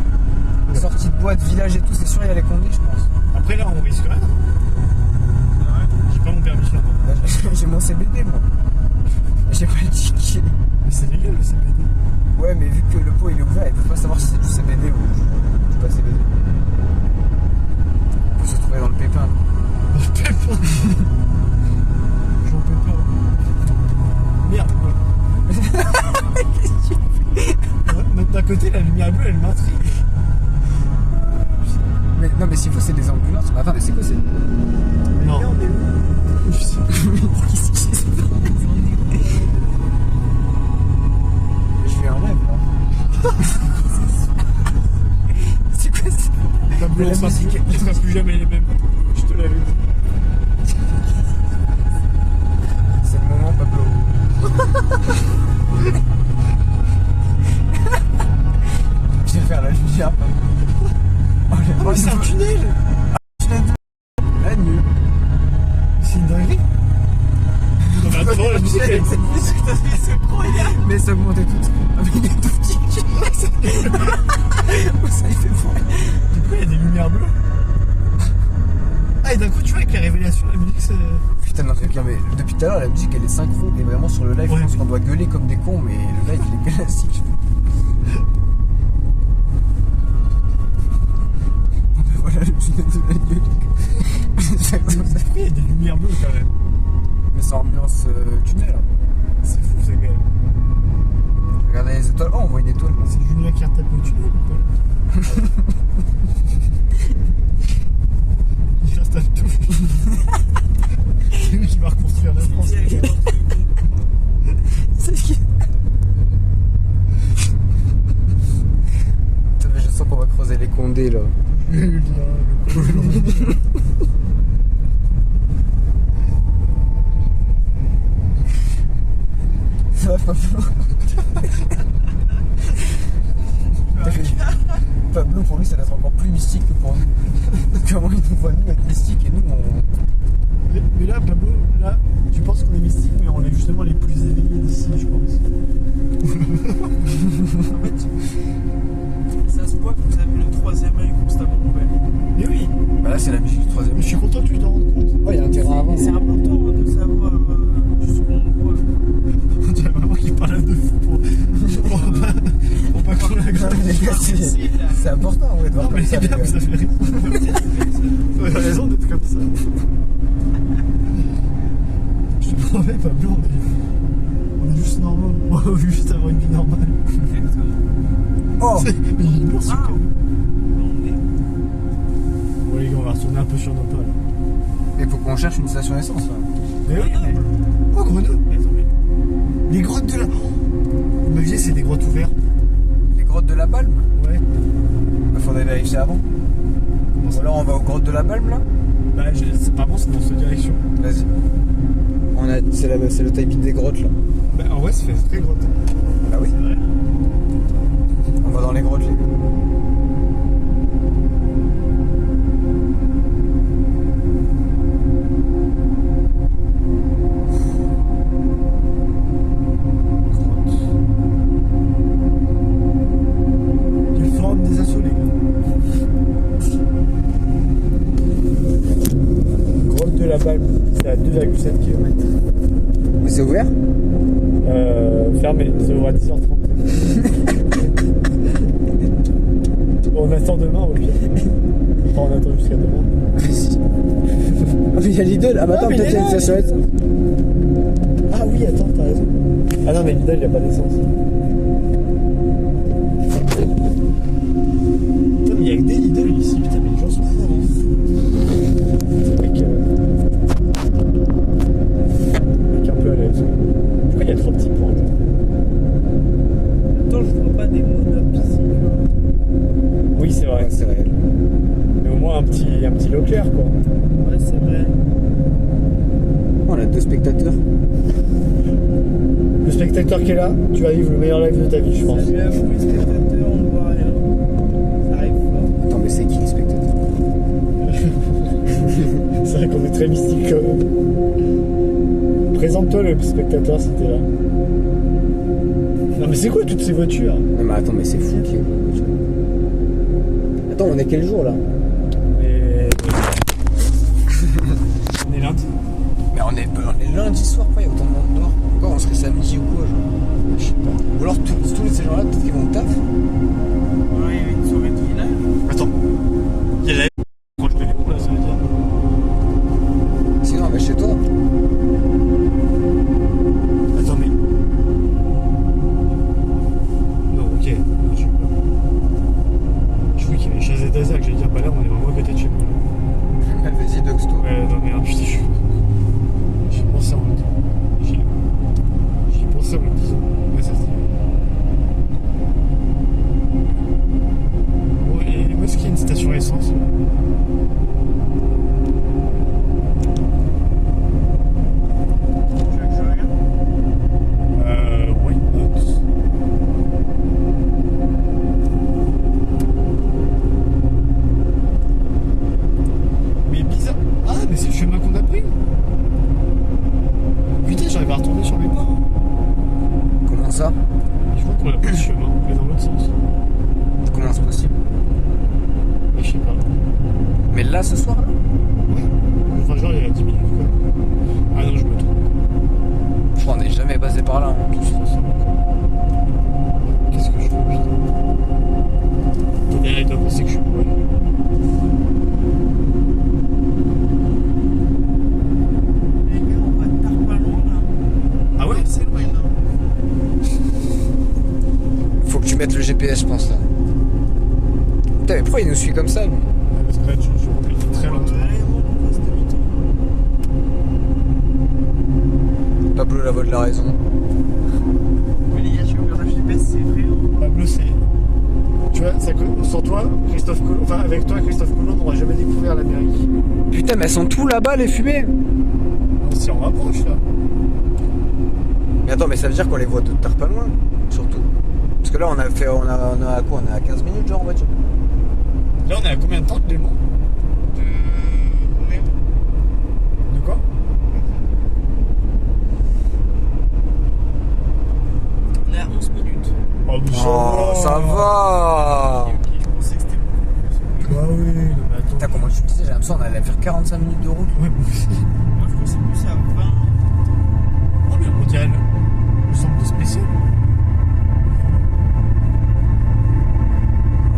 Ouais. Sortie de boîte, village et tout, c'est sûr il y a les condés je pense. Après là, on risque rien. J'ai pas mon permis là. Là, j'ai mon CBD moi. J'ai pas le ticket. Mais c'est légal le CBD. Ouais mais vu que le pot il est ouvert, ils peuvent pas savoir si c'est du CBD ou pas CBD. On peut se trouver dans le pépin. J'en peux pas. J'en peux pas. Merde. Qu'est-ce que tu fais? D'un côté, la lumière bleue, elle m'intrigue. Mais non mais s'il faut c'est des ambulances. Attends mais c'est quoi c'est? Non. Là, on est où? Je sais pas. Qu'est-ce qui se passe? Je fais un rêve là. C'est quoi ça? Pablo, La on sera musique. plus jamais les mêmes. Je te l'avais dit. C'est le moment Pablo. Je vais faire la lumière Pablo. Oh, Oh, mais c'est un tunnel! La nuit. C'est une dinguerie! Non, mais attends, la musique, elle C'est incroyable. Mais ça augmentait tout. Ah mais il est tout petit. Ça il fait fort. Du coup, il y a des lumières bleues. Ah, et d'un coup, tu vois, avec les révélations, la musique, c'est. Putain non mais depuis tout à l'heure la musique elle est synchro et vraiment sur le live Ouais, je pense mais- qu'on doit gueuler comme des cons mais le live il est classique. Voilà le tunnel de la gueule. Pourquoi il y a des lumières bleues quand même? Mais c'est ambiance tunnel. C'est fou, c'est quand même. Regardez les étoiles. Oh on voit une étoile. C'est Julien qui retape le tunnel ou quoi? Il installe tout. C'est lui qui va reconstruire la France. C'est qui? Je sens qu'on va creuser les cons Ça va, Pablo. Pablo, pour lui, ça va être encore plus mystique que pour nous. Comment il nous voit, nous, être mystique et nous, on. Mais là, Pablo, là, tu penses qu'on est mystique, mais on est justement les plus éveillés d'ici, je pense. En fait, ça se voit que vous avez le troisième œil constamment ouvert. Mais oui, Bah là, c'est la musique du troisième. mais je suis content que tu t'en rendes compte. Ouais, il y a un terrain avant. C'est important de savoir jusqu'où on voit. On dirait vraiment qu'il parle de fou pour pas qu'on la grave. Les gars, c'est important, ouais, de voir Non, mais comme ça. c'est bien, les gars. vous avez raison. Vous avez raison d'être comme ça. Je te promets, Pablo, on est juste normaux. On veut juste avoir une vie normale. Oh Mais il est lourd, ce Ah. con. Bon, les gars, on va retourner un peu sur nos pas, là. Mais faut qu'on cherche une station essence, là. Mais oui, mais... Oh, Grenoble. Les grottes de la... Vous me disiez, c'est des grottes ouvertes. Les grottes de la Balme. Ouais. Bah, faudrait vérifier avant. Comment Ou ça alors on va aux grottes de la Balme, là. Bah, c'est pas bon, c'est dans cette direction. Vas-y. C'est le typing des grottes, là. Bah, en vrai, ça fait très grotte. Bah oui. C'est vrai. On va dans les grottes, les gars. Du forum des assauts, les gars. Grotte de la Balme, c'est à 2,7 km. Mais c'est ouvert? Fermé, ça ouvre à 10h30. On attend demain au pire. Enfin, on attend jusqu'à demain. Vas-y. Ah, mais il y a Lidl. Ah, bah attends, mais peut-être il qu'il y a est une là, station essence. Ah oui, attends, t'as raison. Ah non, mais Lidl, il n'y a pas d'essence. Putain, mais il y a que des Lidl ici, putain, mais les gens sont fous, hein. C'est vrai que. Mec un peu à l'aise. Pourquoi il y a 3 petits points? Attends, je vois pas des monopes ici. Oui, c'est vrai. Ouais, c'est réel. Mais au moins un petit Leclerc, quoi. Ouais, c'est vrai. Oh, on a 2 spectateurs. Le spectateur qui est là, tu vas vivre le meilleur live de ta vie, je pense. Salut à vous, les spectateurs, on ne voit rien. Ça arrive fort. Attends, mais c'est qui les spectateurs? C'est vrai qu'on est très mystique quand même. Présente-toi le spectateur si t'es là. Non mais c'est quoi toutes ces voitures? Non, mais attends, mais c'est fou qui est. Attends, on est quel jour là? Mais... on est lundi. Mais on est lundi soir, pourquoi il y a autant de monde dehors? Encore on serait samedi ou quoi, genre? Je sais pas. Ou alors tous ces gens-là, peut-être qu'ils vont au taf? Ouais, il y a une soirée de village. Attends. Il y a la proche de Lyon là, ça veut dire. Sinon, on va chez toi. Attends mais... Non ok, non, je sais pas. Je croyais qu'il y avait Chazé d'Azac, j'allais dire bah là on est vraiment à côté de chez moi. Vas-y, Doxto. Ouais non merde, putain j'ai pensé en même temps. J'y ai pensé en me disant. Ouais ça se dit. Bon et où est-ce qu'il y a une station essence là? Tu veux que je regarde? Why not? Mais bizarre. Ah, mais c'est le chemin qu'on a pris. Putain, j'arrive à retourner sur mes pas. Hein. Comment ça? Je vois qu'on a pris le chemin, mais dans l'autre sens. Comment c'est possible? Mais je sais pas. Mais là, ce soir, là? Ouais. Enfin, genre, il y a 10 minutes, quoi. Ah non, je me trompe. Je crois qu'on n'est jamais passé par là. Hein. Tout se ressemble, quoi. Qu'est-ce que je fais, putain? Et derrière, il doit penser que je suis bourré. Les gars, on va tard pas loin là. Ah ouais? C'est loin là. Faut que tu mettes le GPS, je pense, là. Putain, mais pourquoi il nous suit comme ça, lui? Parce que là, je roule très lentement. Allez, on passe demi-tour. Pablo, la voix de la raison. Mais les gars, je suis ouvert la GPS, c'est vrai. Hein. Pablo, c'est. Tu vois, Sans toi, Christophe Colomb, enfin avec toi, Christophe Colomb n'aura jamais découvert l'Amérique. Putain, mais elles sont tout là-bas, les fumées. On s'y en rapproche là. Mais attends, mais ça veut dire qu'on les voit de tard pas loin, surtout. Parce que là, on a quoi? On est à 15 minutes, genre, en voiture. Là, on est à combien de temps de Léman? De combien? De quoi? On est à 11 minutes. Oh, mais Oh, ça va. Ok, je pensais que c'était beaucoup plus. Bah oui, non mais attends. Putain, comment tu me disais, j'ai l'impression qu'on allait faire 45 minutes de route. Ouais, moi aussi. Moi, je pensais plus à 20. Oh, mais on dirait le centre de spécial.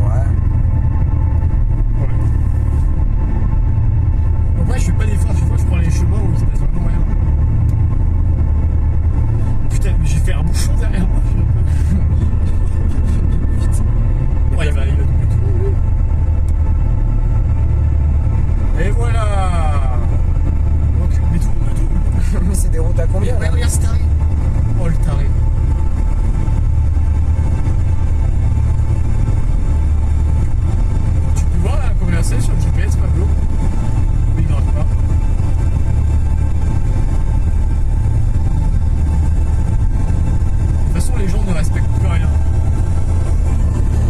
Ouais. En vrai, je fais pas d'effort, tu vois, je prends les chemins où il se passe vraiment rien. Putain, mais j'ai fait un bouchon derrière moi, je suis un peu. Ouais, il va doubler tout le monde. Et voilà. Donc, mais tout le monde double. Mais c'est des routes à combien Ouais, là? regarde ce taré. Oh, le taré. Tu peux voir là combien c'est sur le GPS, Pablo? Oui, il n'arrive pas. De toute façon, les gens ne respectent plus rien.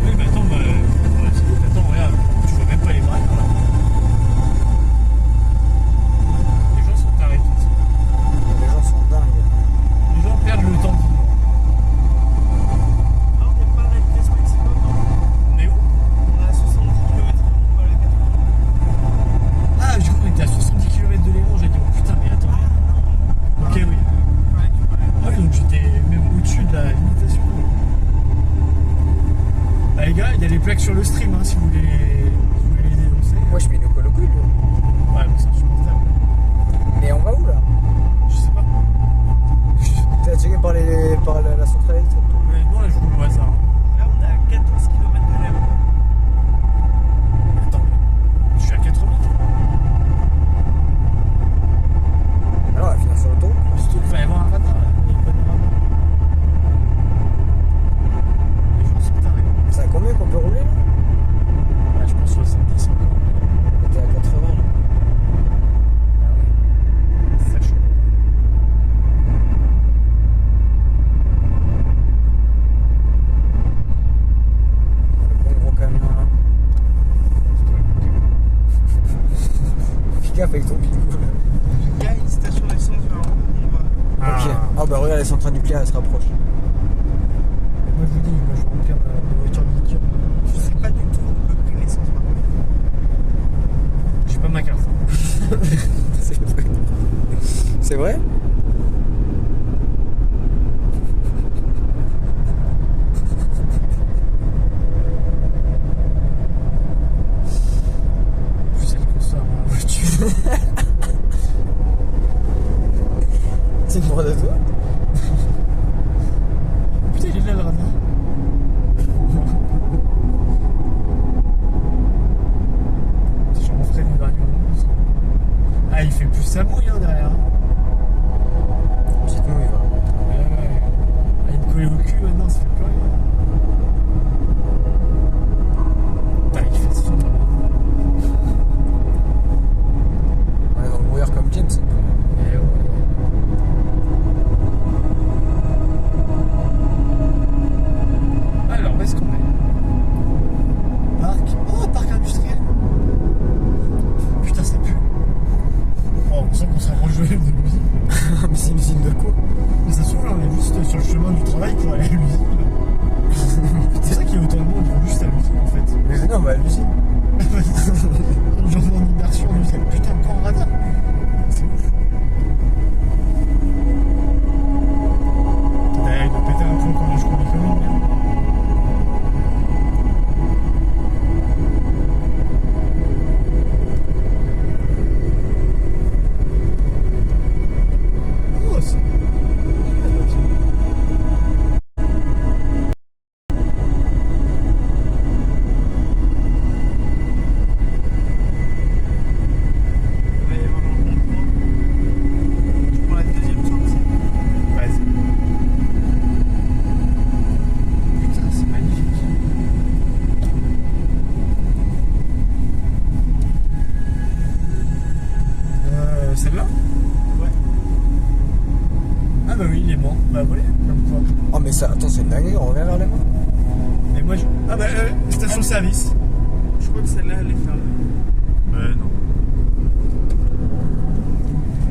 Oui, mais attends, attends, regarde, tu vois même pas les bras. Les gens sont tarés tous. Les gens sont dingues. Les gens perdent le temps de vivre. Ah, on n'est pas à la vitesse maximum, non? On est où? On est à 70 km/h, on va à la 80. Ah, je crois qu'on était à 70 km de Léman, j'ai dit, oh putain, mais attends. Ok, oui. Ah oui, donc j'étais même au-dessus de la limitation. Bah les gars, il y a les plaques sur le stream, hein, si vous voulez les dénoncer. Moi, je mets une colocule. Ouais, mais c'est insupportable. Mais on va où là? Je sais pas. T'es attiré par la centrale électrique? Honnêtement, là, je roule au hasard. Là, on est à 14 km de Léman. Attends, je suis à 80. Alors, on va finir sur l'autoroute. Surtout qu'il va y avoir un radar là. Il y a pas de radar. Les gens sont tarés. C'est à combien qu'on peut rouler là? Ouais, je pense 70 encore. T'es à 80 là. Ah ouais. C'est ça chaud. Le bon gros camion là. Fais gaffe avec ton pigou là. Le gars, il station d'essence vers en haut, on va. Ok. Oh bah regarde, les centrales nucléaires elles se rapprochent. Moi je vous dis, moi je vais remplir ma voiture de lithium. Je sais pas du tout le prix de l'essence par contre. J'ai pas ma carte. C'est vrai. C'est vrai? Plus elle consomme ma voiture. C'est une droite à toi? Putain, il est là le radar. Je m'en ferai des derniers moments. Ah, il fait plus sa mouille hein, derrière. Petite mouille va. Ouais. Ah, il me collait au cul maintenant, ça fait plus rien. Putain, il fait sombre. On est dans le brouillard comme James. Eh ouais. Alors, où est-ce qu'on est? Parc. Oh, parc industriel. Putain, ça pue. Oh, on sent qu'on s'approche de pas voler, comme quoi. Oh, mais ça, attends, c'est une dinguerie, on revient vers les mains. Et moi, ah bah, station-service. Je crois que celle-là, elle est fermée. Non.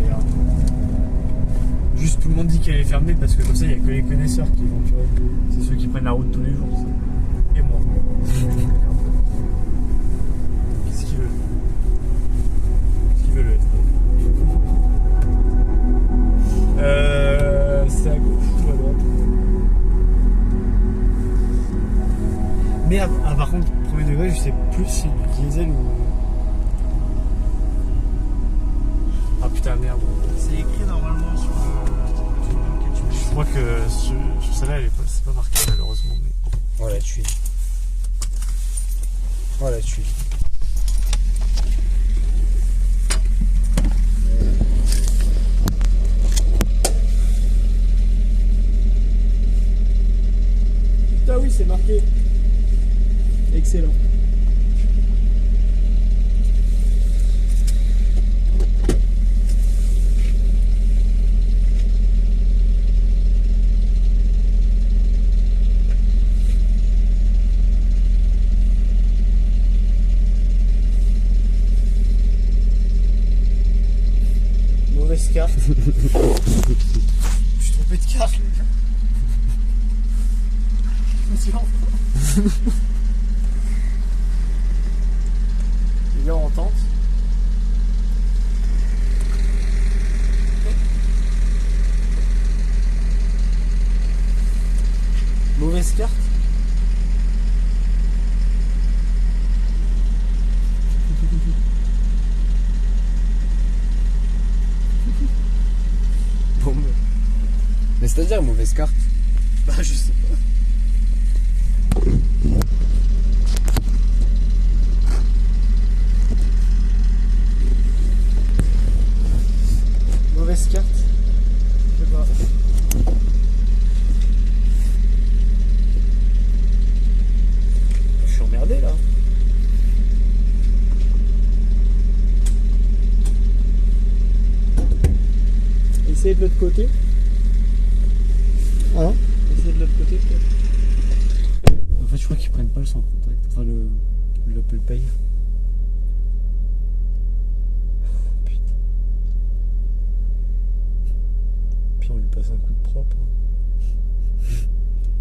Regarde. Juste tout le monde dit qu'elle est fermée parce que comme ça, il n'y a que les connaisseurs qui vont, tu vois. C'est ceux qui prennent la route tous les jours. Ça. Et moi. Qu'est-ce qu'ils veulent? Qu'est-ce qu'ils veulent, le SDF? C'est à gauche ou à droite? Merde, ah par contre, premier degré, je sais plus si c'est du diesel ou... Ah putain, merde. C'est écrit normalement sur lequel tu mets. Je crois que sur celle-là, c'est pas marqué malheureusement. Mais... Oh, la tuile. Oh, la tuile. Ah oui, c'est marqué. Excellent. Mauvaise carte. Je suis trompé de carte, les gars. Je me suis enfant. Les gars, on tente. Mauvaise carte. Bon, mais c'est-à-dire mauvaise carte. Bah, je sais pas. Mauvaise carte. Je sais pas. Je suis emmerdé là. Essayez de l'autre côté. Hein? Essayez de l'autre côté, peut-être. En fait, je crois qu'ils prennent pas le sans contact. Enfin, l'Apple Pay. Putain. Puis on lui passe un coup de propre.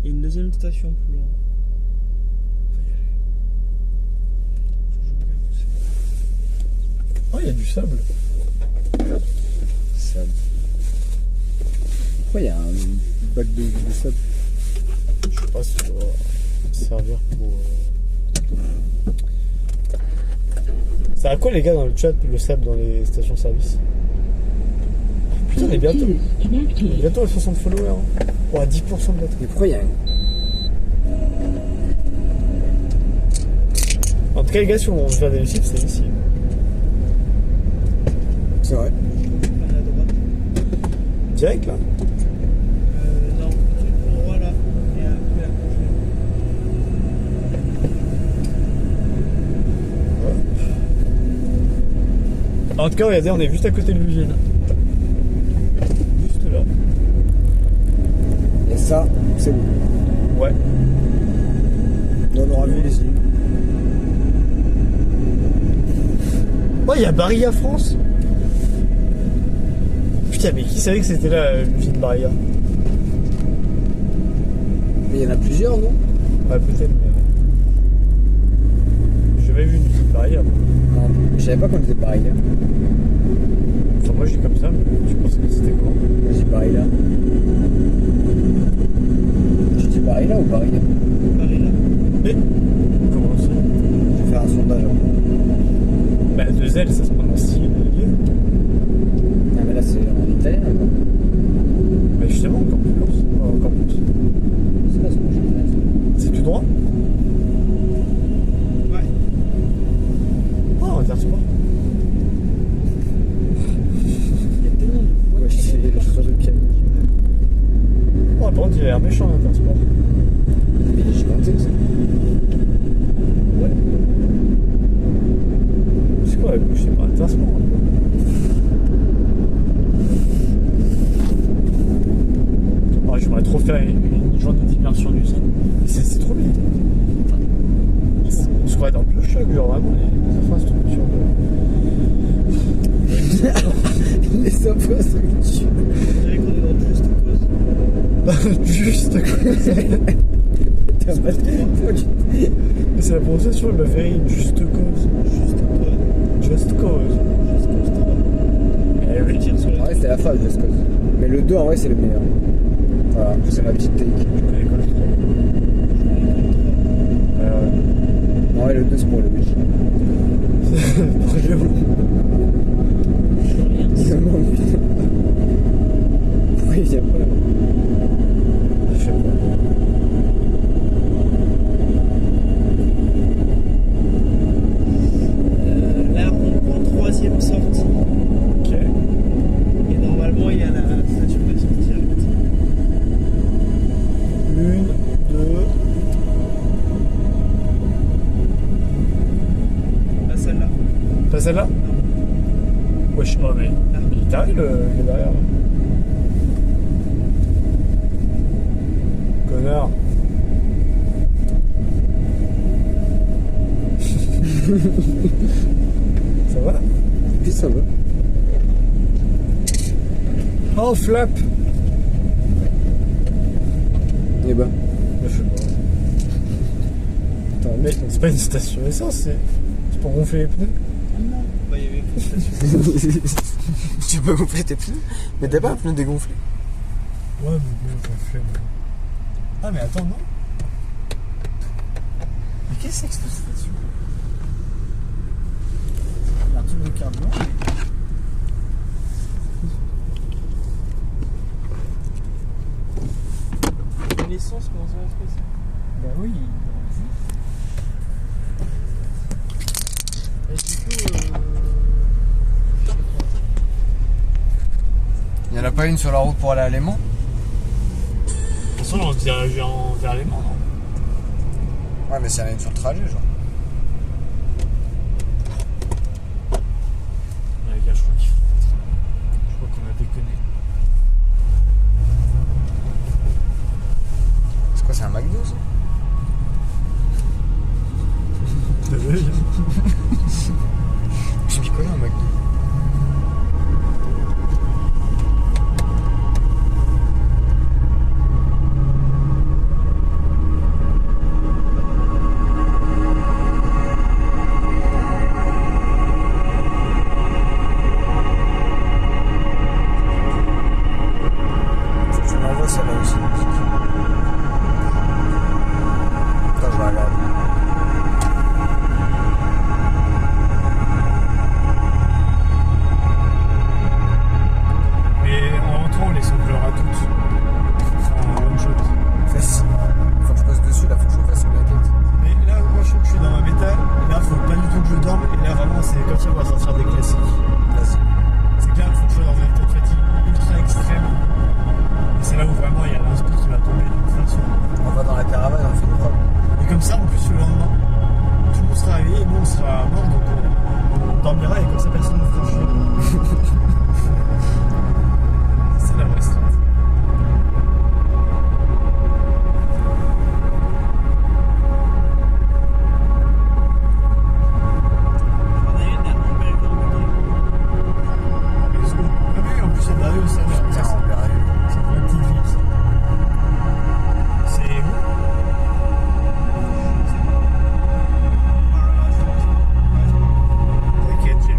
Il y a une deuxième station plus loin. Faut y aller. Faut que je regarde où c'est. Oh, il y a du sable. Sable. Pourquoi il y a un bac de sable? Je sais pas si ça doit servir pour. Ça a quoi les gars dans le chat, le sable dans les stations-service? Putain, on est bientôt à 60 followers. Hein. Oh, à 10% de batterie. Mais pourquoi il y a un... En tout cas, les gars, si on veut faire des lessives, c'est ici. C'est vrai. À la droite. Direct là. Non, tout droit là. Et après la gauche. En tout cas, regardez, on est juste à côté de l'usine. Juste là. Et ça, c'est bon. Ouais. On aura vu les îles. Oh, il y a Barilla France. Putain, mais qui savait que c'était là, l'usine Barilla? Mais il y en a plusieurs, non? Ouais, peut-être, mais. J'ai jamais vu une usine Barilla. Moi. Non, je savais pas qu'on était pareil là. Enfin, moi, je dis comme ça, mais je pensais que c'était quoi? Moi, je dis pareil là. Je dis pareil là ou pareil là? Paris là. Mais. Comment ça? Je vais faire un sondage. Hein. Bah, 2 L, ça se prononce si. Ah, mais là, c'est en italien, quoi. Bah, justement, encore plus. Encore plus. C'est pas ce que je fais. C'est tout droit? Ouais. Oh, Intersport. Il y a tellement de voies. Ouais, c'est le choix de pied. Oh, par contre, il a l'air méchant, Intersport. Mais il est gigantesque, ça. Ouais. C'est quoi la gauche? C'est pas Intersport, hein, quoi. Oh, je Juste à côté. T'as pas de C'est la prononciation, elle m'a fait une juste cause. Just cause. Eh oui, tire sur En vrai, c'était la phrase, Just Cause. Mais le 2, en vrai, c'est le meilleur. Voilà, c'est ma petite take. l'école 3. En vrai, le 2, c'est pour le week. Pour Léo. Vraiment, putain. Pourquoi il vient pas là? Il fait quoi? Là, on prend 3e sortie. Ok. Et normalement, il y a la station d'essence directe. 1, 2. Pas celle-là. Pas celle-là? Non. Wesh, oh mais. Il est taré le derrière. Connard. Ça va? Oui, ça va. Oh, flap! Eh ben. Je sais pas. Attends, mec, c'est pas une station essence, c'est pour gonfler les pneus. Non. Bah, il y avait une station. Tu peux gonfler tes pneus? Mais t'as pas un pneu dégonflé? Ouais, mais bon, gonfler. Ah, mais attends, non? Mais qu'est-ce que c'est que cette station? Il y a un truc de carburant. L'essence, comment ça va se passer? Bah oui, Et du coup, Il y en a pas une sur la route pour aller à Léman? de toute façon, on se dirige vers les Mans, non? Ouais, mais c'est une sur le trajet, genre. Ouais, gars, je crois qu'on a déconné. C'est quoi, c'est un McDo, ça? T'as vu? Je m'y connais, un McDo. Je m'envoie celle-là aussi. Attends, je la regarde. Mais en rentrant, on les sauveillera toutes. En one shot. Facile. Faut que je passe dessus, là, faut que je fasse la tête. Mais là, moi, je trouve que je suis dans ma métal. Et là, faut pas du tout que je dorme. Et là, vraiment, c'est comme ça qu'on va sortir des classiques. Vas-y. C'est clair, il faut que je sois dans un état de fatigue ultra extrême. Et c'est là où vraiment il y a l'inspi qui va tomber d'une façon. On va dans la caravane, on fait une preuve. Et comme ça, en plus, le lendemain, tout le monde sera réveillé et nous, on sera mort. Donc, on dormira et comme ça, personne ne nous fera chier. C'est la vraie strat. on a une dernière belle compliquée. Let's go. Ah oui, en plus, on a eu aussi Tiens, on verra. c'est pour la petite ville, ça. C'est où? T'inquiète, j'ai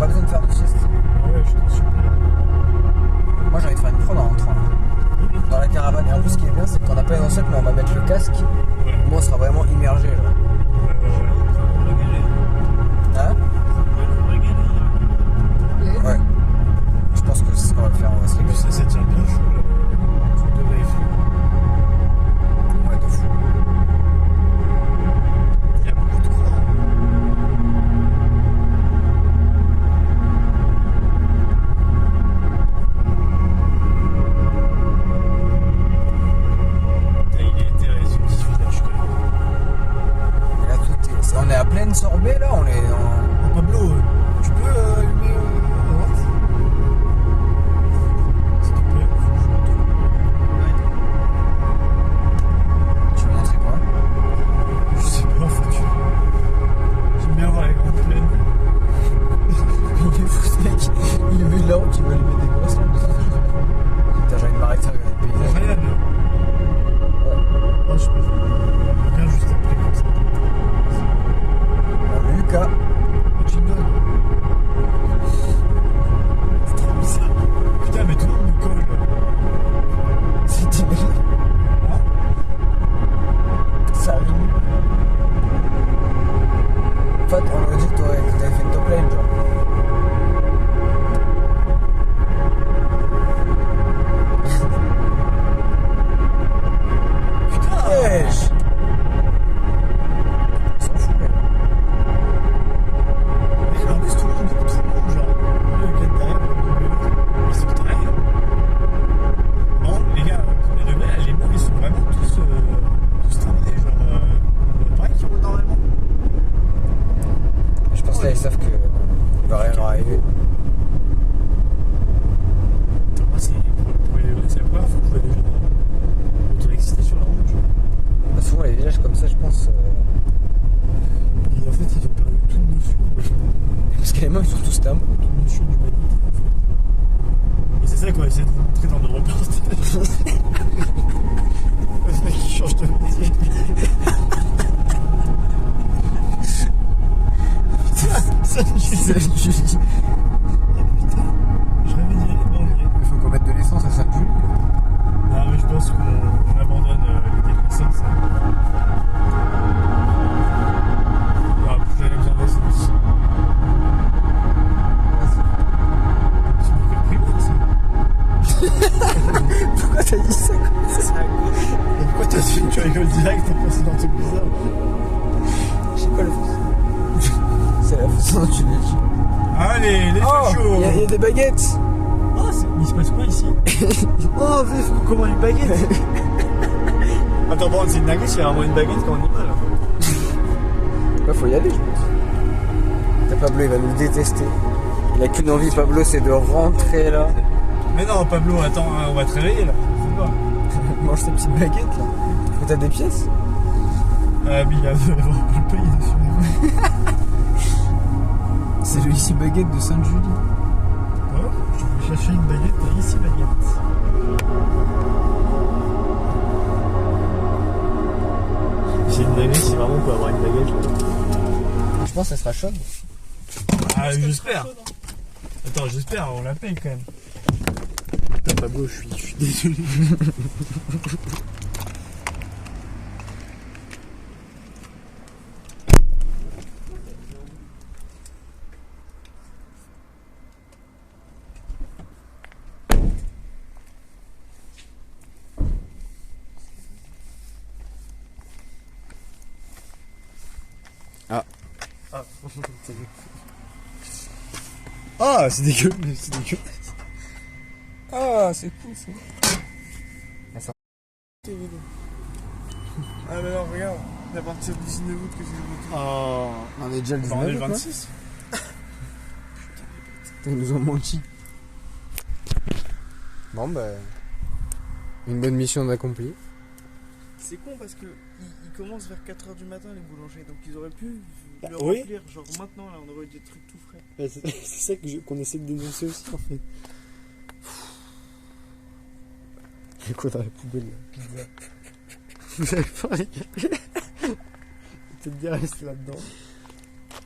pas besoin de faire de sieste. Ouais, je te supplie. Moi j'ai envie de faire une prod en rentrant là. Dans la caravane. Et en plus ce qui est bien c'est qu'on n'a pas les enceintes mais on va mettre le casque. Ouais. Moi on sera vraiment immergé là. Hein? Ouais. Je pense que c'est ce qu'on va faire, on va se régaler. Ça tient bien chaud le truc de vérifier. Ouais, de fou. Il y a beaucoup de croix. Il est intéressant ce petit village quand même. Et là tout est. On est à pleine sorbet là, on est en. Oh, Pablo, tu peux allumer à droite? S'il te plaît. Tu veux montrer quoi? Je sais pas en fait. J'aime bien voir les grandes plaines. Il est fou ce mec, il est vu de la route, il veut allumer des grosses lampes. Putain, j'ai envie de m'arrêter à regarder le paysage. Rien. Ouais. Oh, je peux. Regarde juste après comme ça. Lucas. Jingle. C'est trop bizarre. Putain, mais tout le monde me colle. C'est t'imagines? Ça arrive. En fait, on aurait dit que t'avais fait une top lane, genre. Putain. Wesh. Ils sont fous, là. Mais en plus, tout le monde, genre, le gars derrière, ils sont derrière. Non, les gars, les mecs, les mecs, ils sont vraiment tous travaillés, genre, pareil qu'ils roulent normalement. Je pense que là, ils savent que il va rien leur arriver. Moi, c'est la première fois que je vois des gens auto-exister sur la route. Genre. Bah, souvent, les villages comme ça, je pense. Et en fait, ils ont perdu toute notion. Parce que les mecs, ils sont tous tam. Toute notion d'humanité. En fait. Et c'est ça qu'on essaie de vous montrer dans nos reportages. Le mec qui change de métier. Salut Julie. Oh putain, je rêvais d'y aller. Non, Il faut qu'on mette de l'essence à Sainte-Julie. non, mais je pense qu'on abandonne l'idée de l'essence. Non, plus jamais besoin d'essence. C'est une école primaire, ça. Pourquoi t'as dit ça comme ça? C'est à gauche. Et pourquoi tu rigoles direct en pensant dans un truc bizarre? Je sais pas le c'est la façon dont tu le dis. Allez, les Oh, fachos. il y a des baguettes. Oh, il se passe quoi ici? Oh, il faut comment une baguette? Attends, bon, c'est une dinguerie s'il y a vraiment une baguette quand on y va là. Bah, faut y aller, je pense. T'as Pablo, il va nous détester. Il a qu'une envie, Pablo, c'est de rentrer là. Mais non, Pablo, attends, on va te réveiller là. Faut pas. Mange tes petites baguettes là. Mais t'as des pièces? Ah, mais il va avoir le payer dessus. C'est le ici baguette de Sainte-Julie. Oh, je vais chercher une baguette, ici baguette. J'ai une dinguerie si vraiment on peut avoir une baguette là. Je pense qu'elle sera chaude. Ah, j'espère. Attends, j'espère, on la paye quand même. Putain, Pablo, je suis désolé. Ah, c'est dégueu, c'est dégueu. Ah, c'est cool ça. Tes vidéos. Ah mais non, regarde, c'est à partir du 19 août que j'ai le retour. Oh, On est déjà le 19 on est le août, 26. Putain, ils nous ont menti. Bon bah... Une bonne mission d'accompli. C'est con parce que ils commencent vers 4h du matin les boulangers, donc ils auraient pu Bah, le oui. remplir, genre maintenant là on aurait des trucs tout frais. Bah, c'est ça qu'on essaie de dénoncer aussi en fait. Il y a quoi dans la poubelle là? Pizza. Vous avez pas regardé? Peut-être bien rester là-dedans.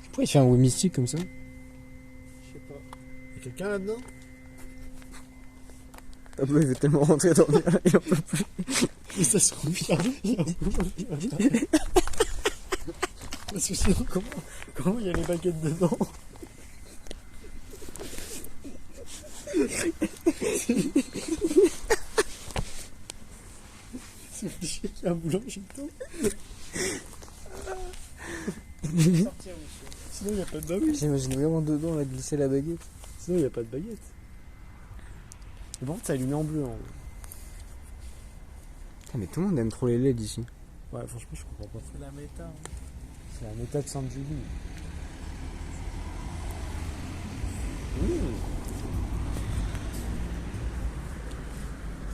Pourquoi il fait un oui mystique comme ça? Je sais pas. quelqu'un là-dedans? Pablo il veut tellement rentrer dormir, il en peut plus. Mais ça se confirme. Parce que sinon, comment il y a les baguettes dedans? C'est obligé qu'il y a un boulanger dedans. Sinon, il n'y a pas de baguette. J'imagine vraiment dedans, on va glisser la baguette. Sinon, il n'y a pas de baguette. Mais bon, ça allumé en bleu. Hein. Putain, mais tout le monde aime trop les LED ici. Ouais, franchement, je comprends pas. C'est la méta. Hein. C'est la méta de San Julie.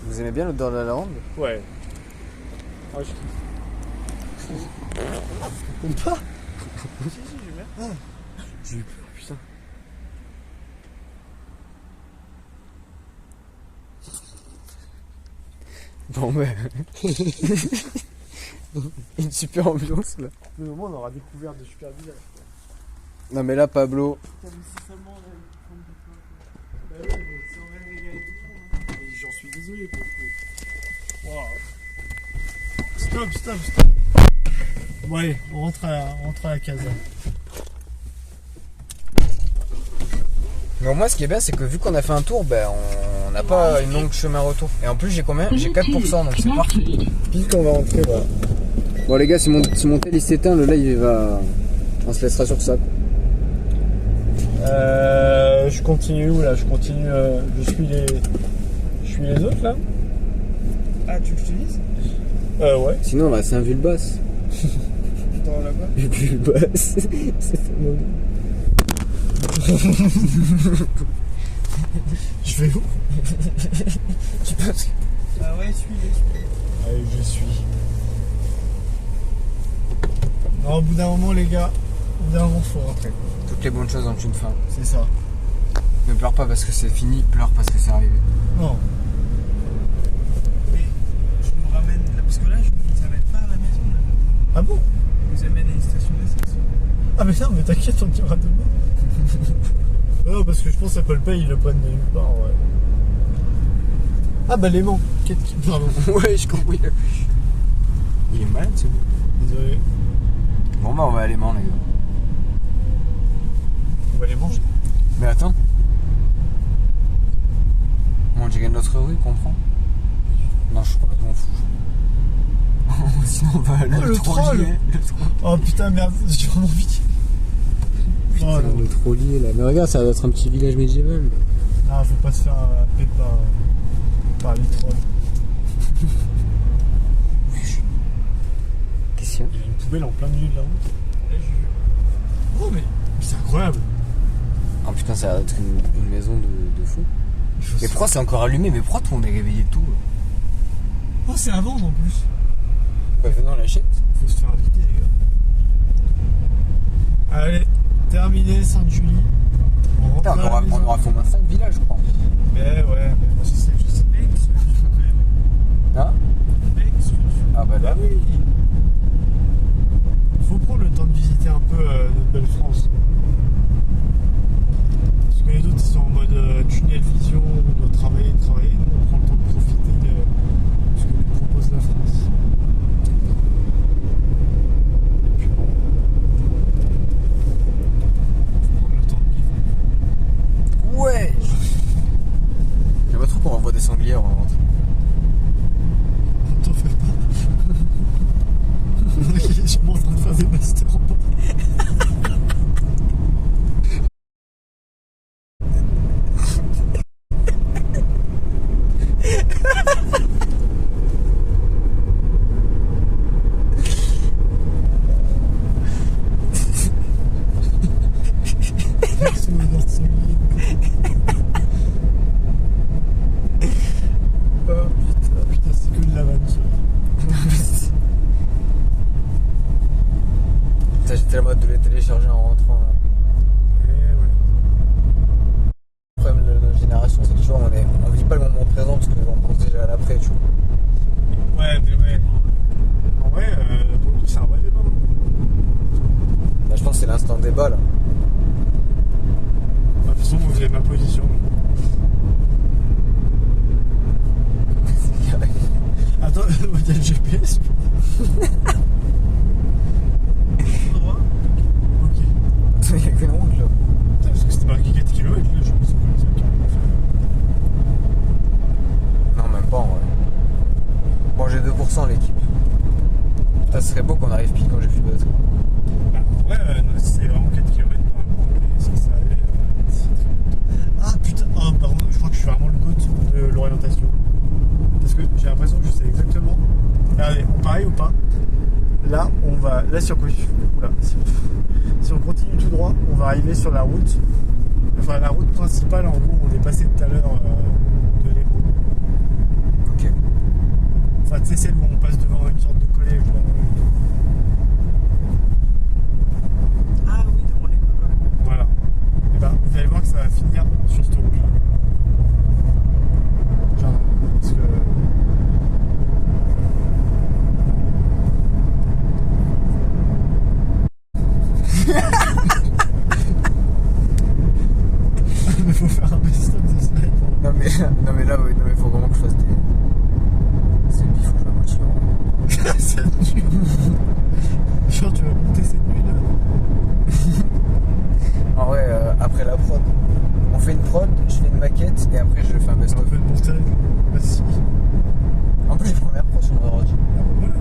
Vous aimez bien l'odeur de la lavande? Ouais. Ah, je kiffe. T'aimes pas? Si, j'aime bien. J'ai eu peur, putain. Bon, ben. Une super ambiance là. Mais au moins, on aura découvert de super villages. Non, mais là, Pablo. Putain, mais si seulement on avait prendre des fois. Bah ouais, mais si on avait régalé tout le monde. Hein. Et j'en suis désolé pour le coup. Stop. Bon, allez, on rentre à la casa. Mais moi, ce qui est bien, c'est que vu qu'on a fait un tour, ben, on n'a pas une longue chemin retour. Et en plus, j'ai combien? J'ai 4%, donc c'est parfait. Pile qu'on va rentrer, voilà. Bon, les gars, si mon tel il s'éteint, le live il va. On se laissera sur ça. Je continue où là? Je suis les autres là? Ah, tu veux que je te dise? Ouais. Sinon, on va à Saint-Vulbas. Dans là-bas. Vulbas. C'est tellement bien. Je vais où? Tu penses que. Ah ouais, suis-les. Allez, je suis. Non, au bout d'un moment, les gars, faut rentrer. Toutes les bonnes choses ont une fin. C'est ça. Ne pleure pas parce que c'est fini, pleure parce que c'est arrivé. Non. Mais je nous ramène là, parce que là, je nous amène pas à la maison. Là. Ah bon? Je nous amène à une station d'essence. Ah mais non, mais t'inquiète, on ira demain. Non, parce que je pense qu'Apple Pay, ils le prennent de nulle part, ouais. Ah bah Léman, pardon. Ouais, je comprends. Il est malade, celui. Désolé. Bon, bah, on va aller manger, les gars. On va les manger. Mais attends. On dirait notre rue, comprends? Non, je suis complètement fou. Sinon, on va aller le troll. Oh putain, merde, j'ai vraiment envie. Oh, le trollier là. Mais regarde, ça va être un petit village médiéval. Ah, faut pas se faire happer par les trolls. Qu'est-ce qu'il y a? Il y a une poubelle en plein milieu de la route. Oh, mais c'est incroyable. Oh putain, ça va être une maison de fou. Mais pourquoi c'est encore allumé? Mais pourquoi tout le monde est réveillé de tout? Oh, c'est à vendre en plus. Bah, venons, on l'achète. Faut se faire inviter, les gars. Allez, terminé Sainte-Julie. On rentre à la maison. On aura fait au moins 5 villages, je crois. Mais ouais, mais moi je sais. Hein? Ah bah là. Ah oui. Faut prendre le temps de visiter un peu notre belle France. Parce que les autres ils sont en mode tunnel vision, on doit travailler. Nous on prend le temps de profiter de ce que nous propose la France. Et puis bon. Faut prendre le temps de vivre. Ouais! J'aimerais trop qu'on renvoie des sangliers avant de rentrer. T'en fais pas. Il est sûrement en train de faire des masters en bas. Putain, c'est que de la vanne. Putain, j'ai tellement hâte de les télécharger en rentrant là. Le problème de notre génération, c'est que tu vois, on vit pas le moment présent parce qu'on pense déjà à l'après, tu vois. Ouais, mais ouais. En vrai, pour le coup, c'est un vrai débat. Là, je pense que c'est l'instant débat là. De toute façon, vous avez ma position. Attends, il y a le GPS. Droit. Ok. Il n'y a qu'une route là. Putain, parce que c'était marqué 4 km là, je pense que c'est carrément fait. Non, même pas en vrai. Bon, j'ai 2% l'équipe. Ça serait beau qu'on arrive pile quand j'ai plus de batterie. Bah, en vrai, non, si c'est vraiment 4 km, normalement, ça allait. Ah putain, oh, pardon, je crois que je suis vraiment le goût de l'orientation. Parce que j'ai l'impression que je sais exactement. Regardez, on pareil ou pas? Là, on va. Là, si on continue. Oula, si on continue tout droit, on va arriver sur la route. Enfin, la route principale, en gros, on est passé tout à l'heure de l'Émo. Ok. Enfin, tu sais, celle où on passe devant une sorte de collège. Là. Ah oui, devant l'école. Voilà. Et ben, vous allez voir que ça va finir sur cette route-là. Genre, parce que. Il faut faire un best-of de snipe. Non mais là, oui, non mais faut vraiment que je fasse des. C'est bif, faut que je me motive. Cette nuit. Genre, tu vas monter cette nuit là. En vrai, après la prod, on fait une prod, je fais une maquette et après je fais un Un best-of. peu de montage. Bah si. En plus, j'ai première pro sur mon ordi. Ah bah voilà.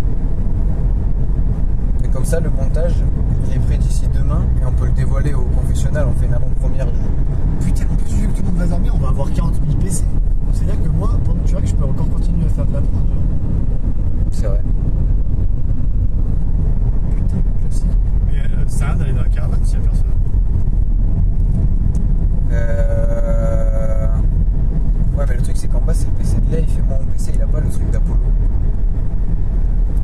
Et comme ça, le montage, il est prêt d'ici demain et on peut le dévoiler au confessionnal. On fait une avant-première. Putain, en plus, vu que tout le monde va dormir, on va avoir 40 000 PC. C'est-à-dire que moi, tu vois que je peux encore continuer à faire de la prod. C'est vrai. Putain, classique. Mais ça sert à rien d'aller dans la caravane s'il y a personne. Ouais, mais le truc, c'est qu'en bas, c'est le PC de Leif et moi, mon PC, il a pas le truc d'Apollo.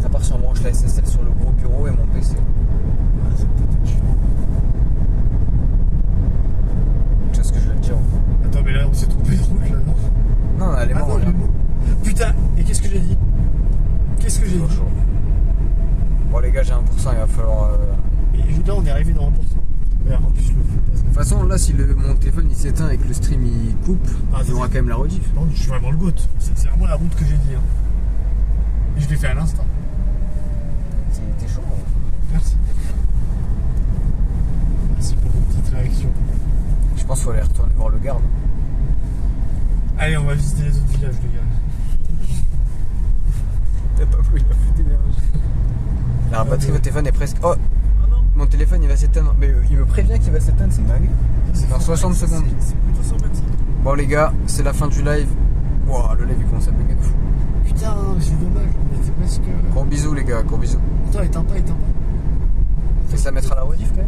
À part si on branche la SSL sur le gros bureau et mon PC. Ah, c'est peut-être chiant. Tu vois ce que je veux te dire? Attends, mais là, on s'est trompé de route là, non? Non, elle est Ah non, morte. le mot. Putain, et qu'est-ce que j'ai dit? Qu'est-ce que j'ai dit? Bon, les gars, j'ai 1%, il va falloir. Et là, on est arrivé dans 1%. Regarde, en plus, le fou. De toute façon, là, si mon téléphone il s'éteint et que le stream il coupe, Ah, il y aura quand même la rediff. Non, je suis vraiment le goat. C'est vraiment la route que j'ai dit. Hein. Et je l'ai fait à l'instant. T'es chaud. Hein. Merci. Merci pour vos petites réactions. Je pense qu'il faut aller retourner voir le garde. Allez, on va visiter les autres villages, les gars. T'as pas voulu la foutre d'énergie. La batterie de votre téléphone est presque. Oh, Ah non, mon téléphone il va s'éteindre. Mais il me prévient qu'il va s'éteindre, c'est dingue. C'est dans 60 secondes. c'est plutôt sympathique. Bon, les gars, c'est la fin du live. Wow, le live il commence à bugger de fou. Putain, c'est dommage. On était presque. Gros bisous, les gars, gros bisous. Attends, éteins pas. Fais ça mettre à la rediff quand même.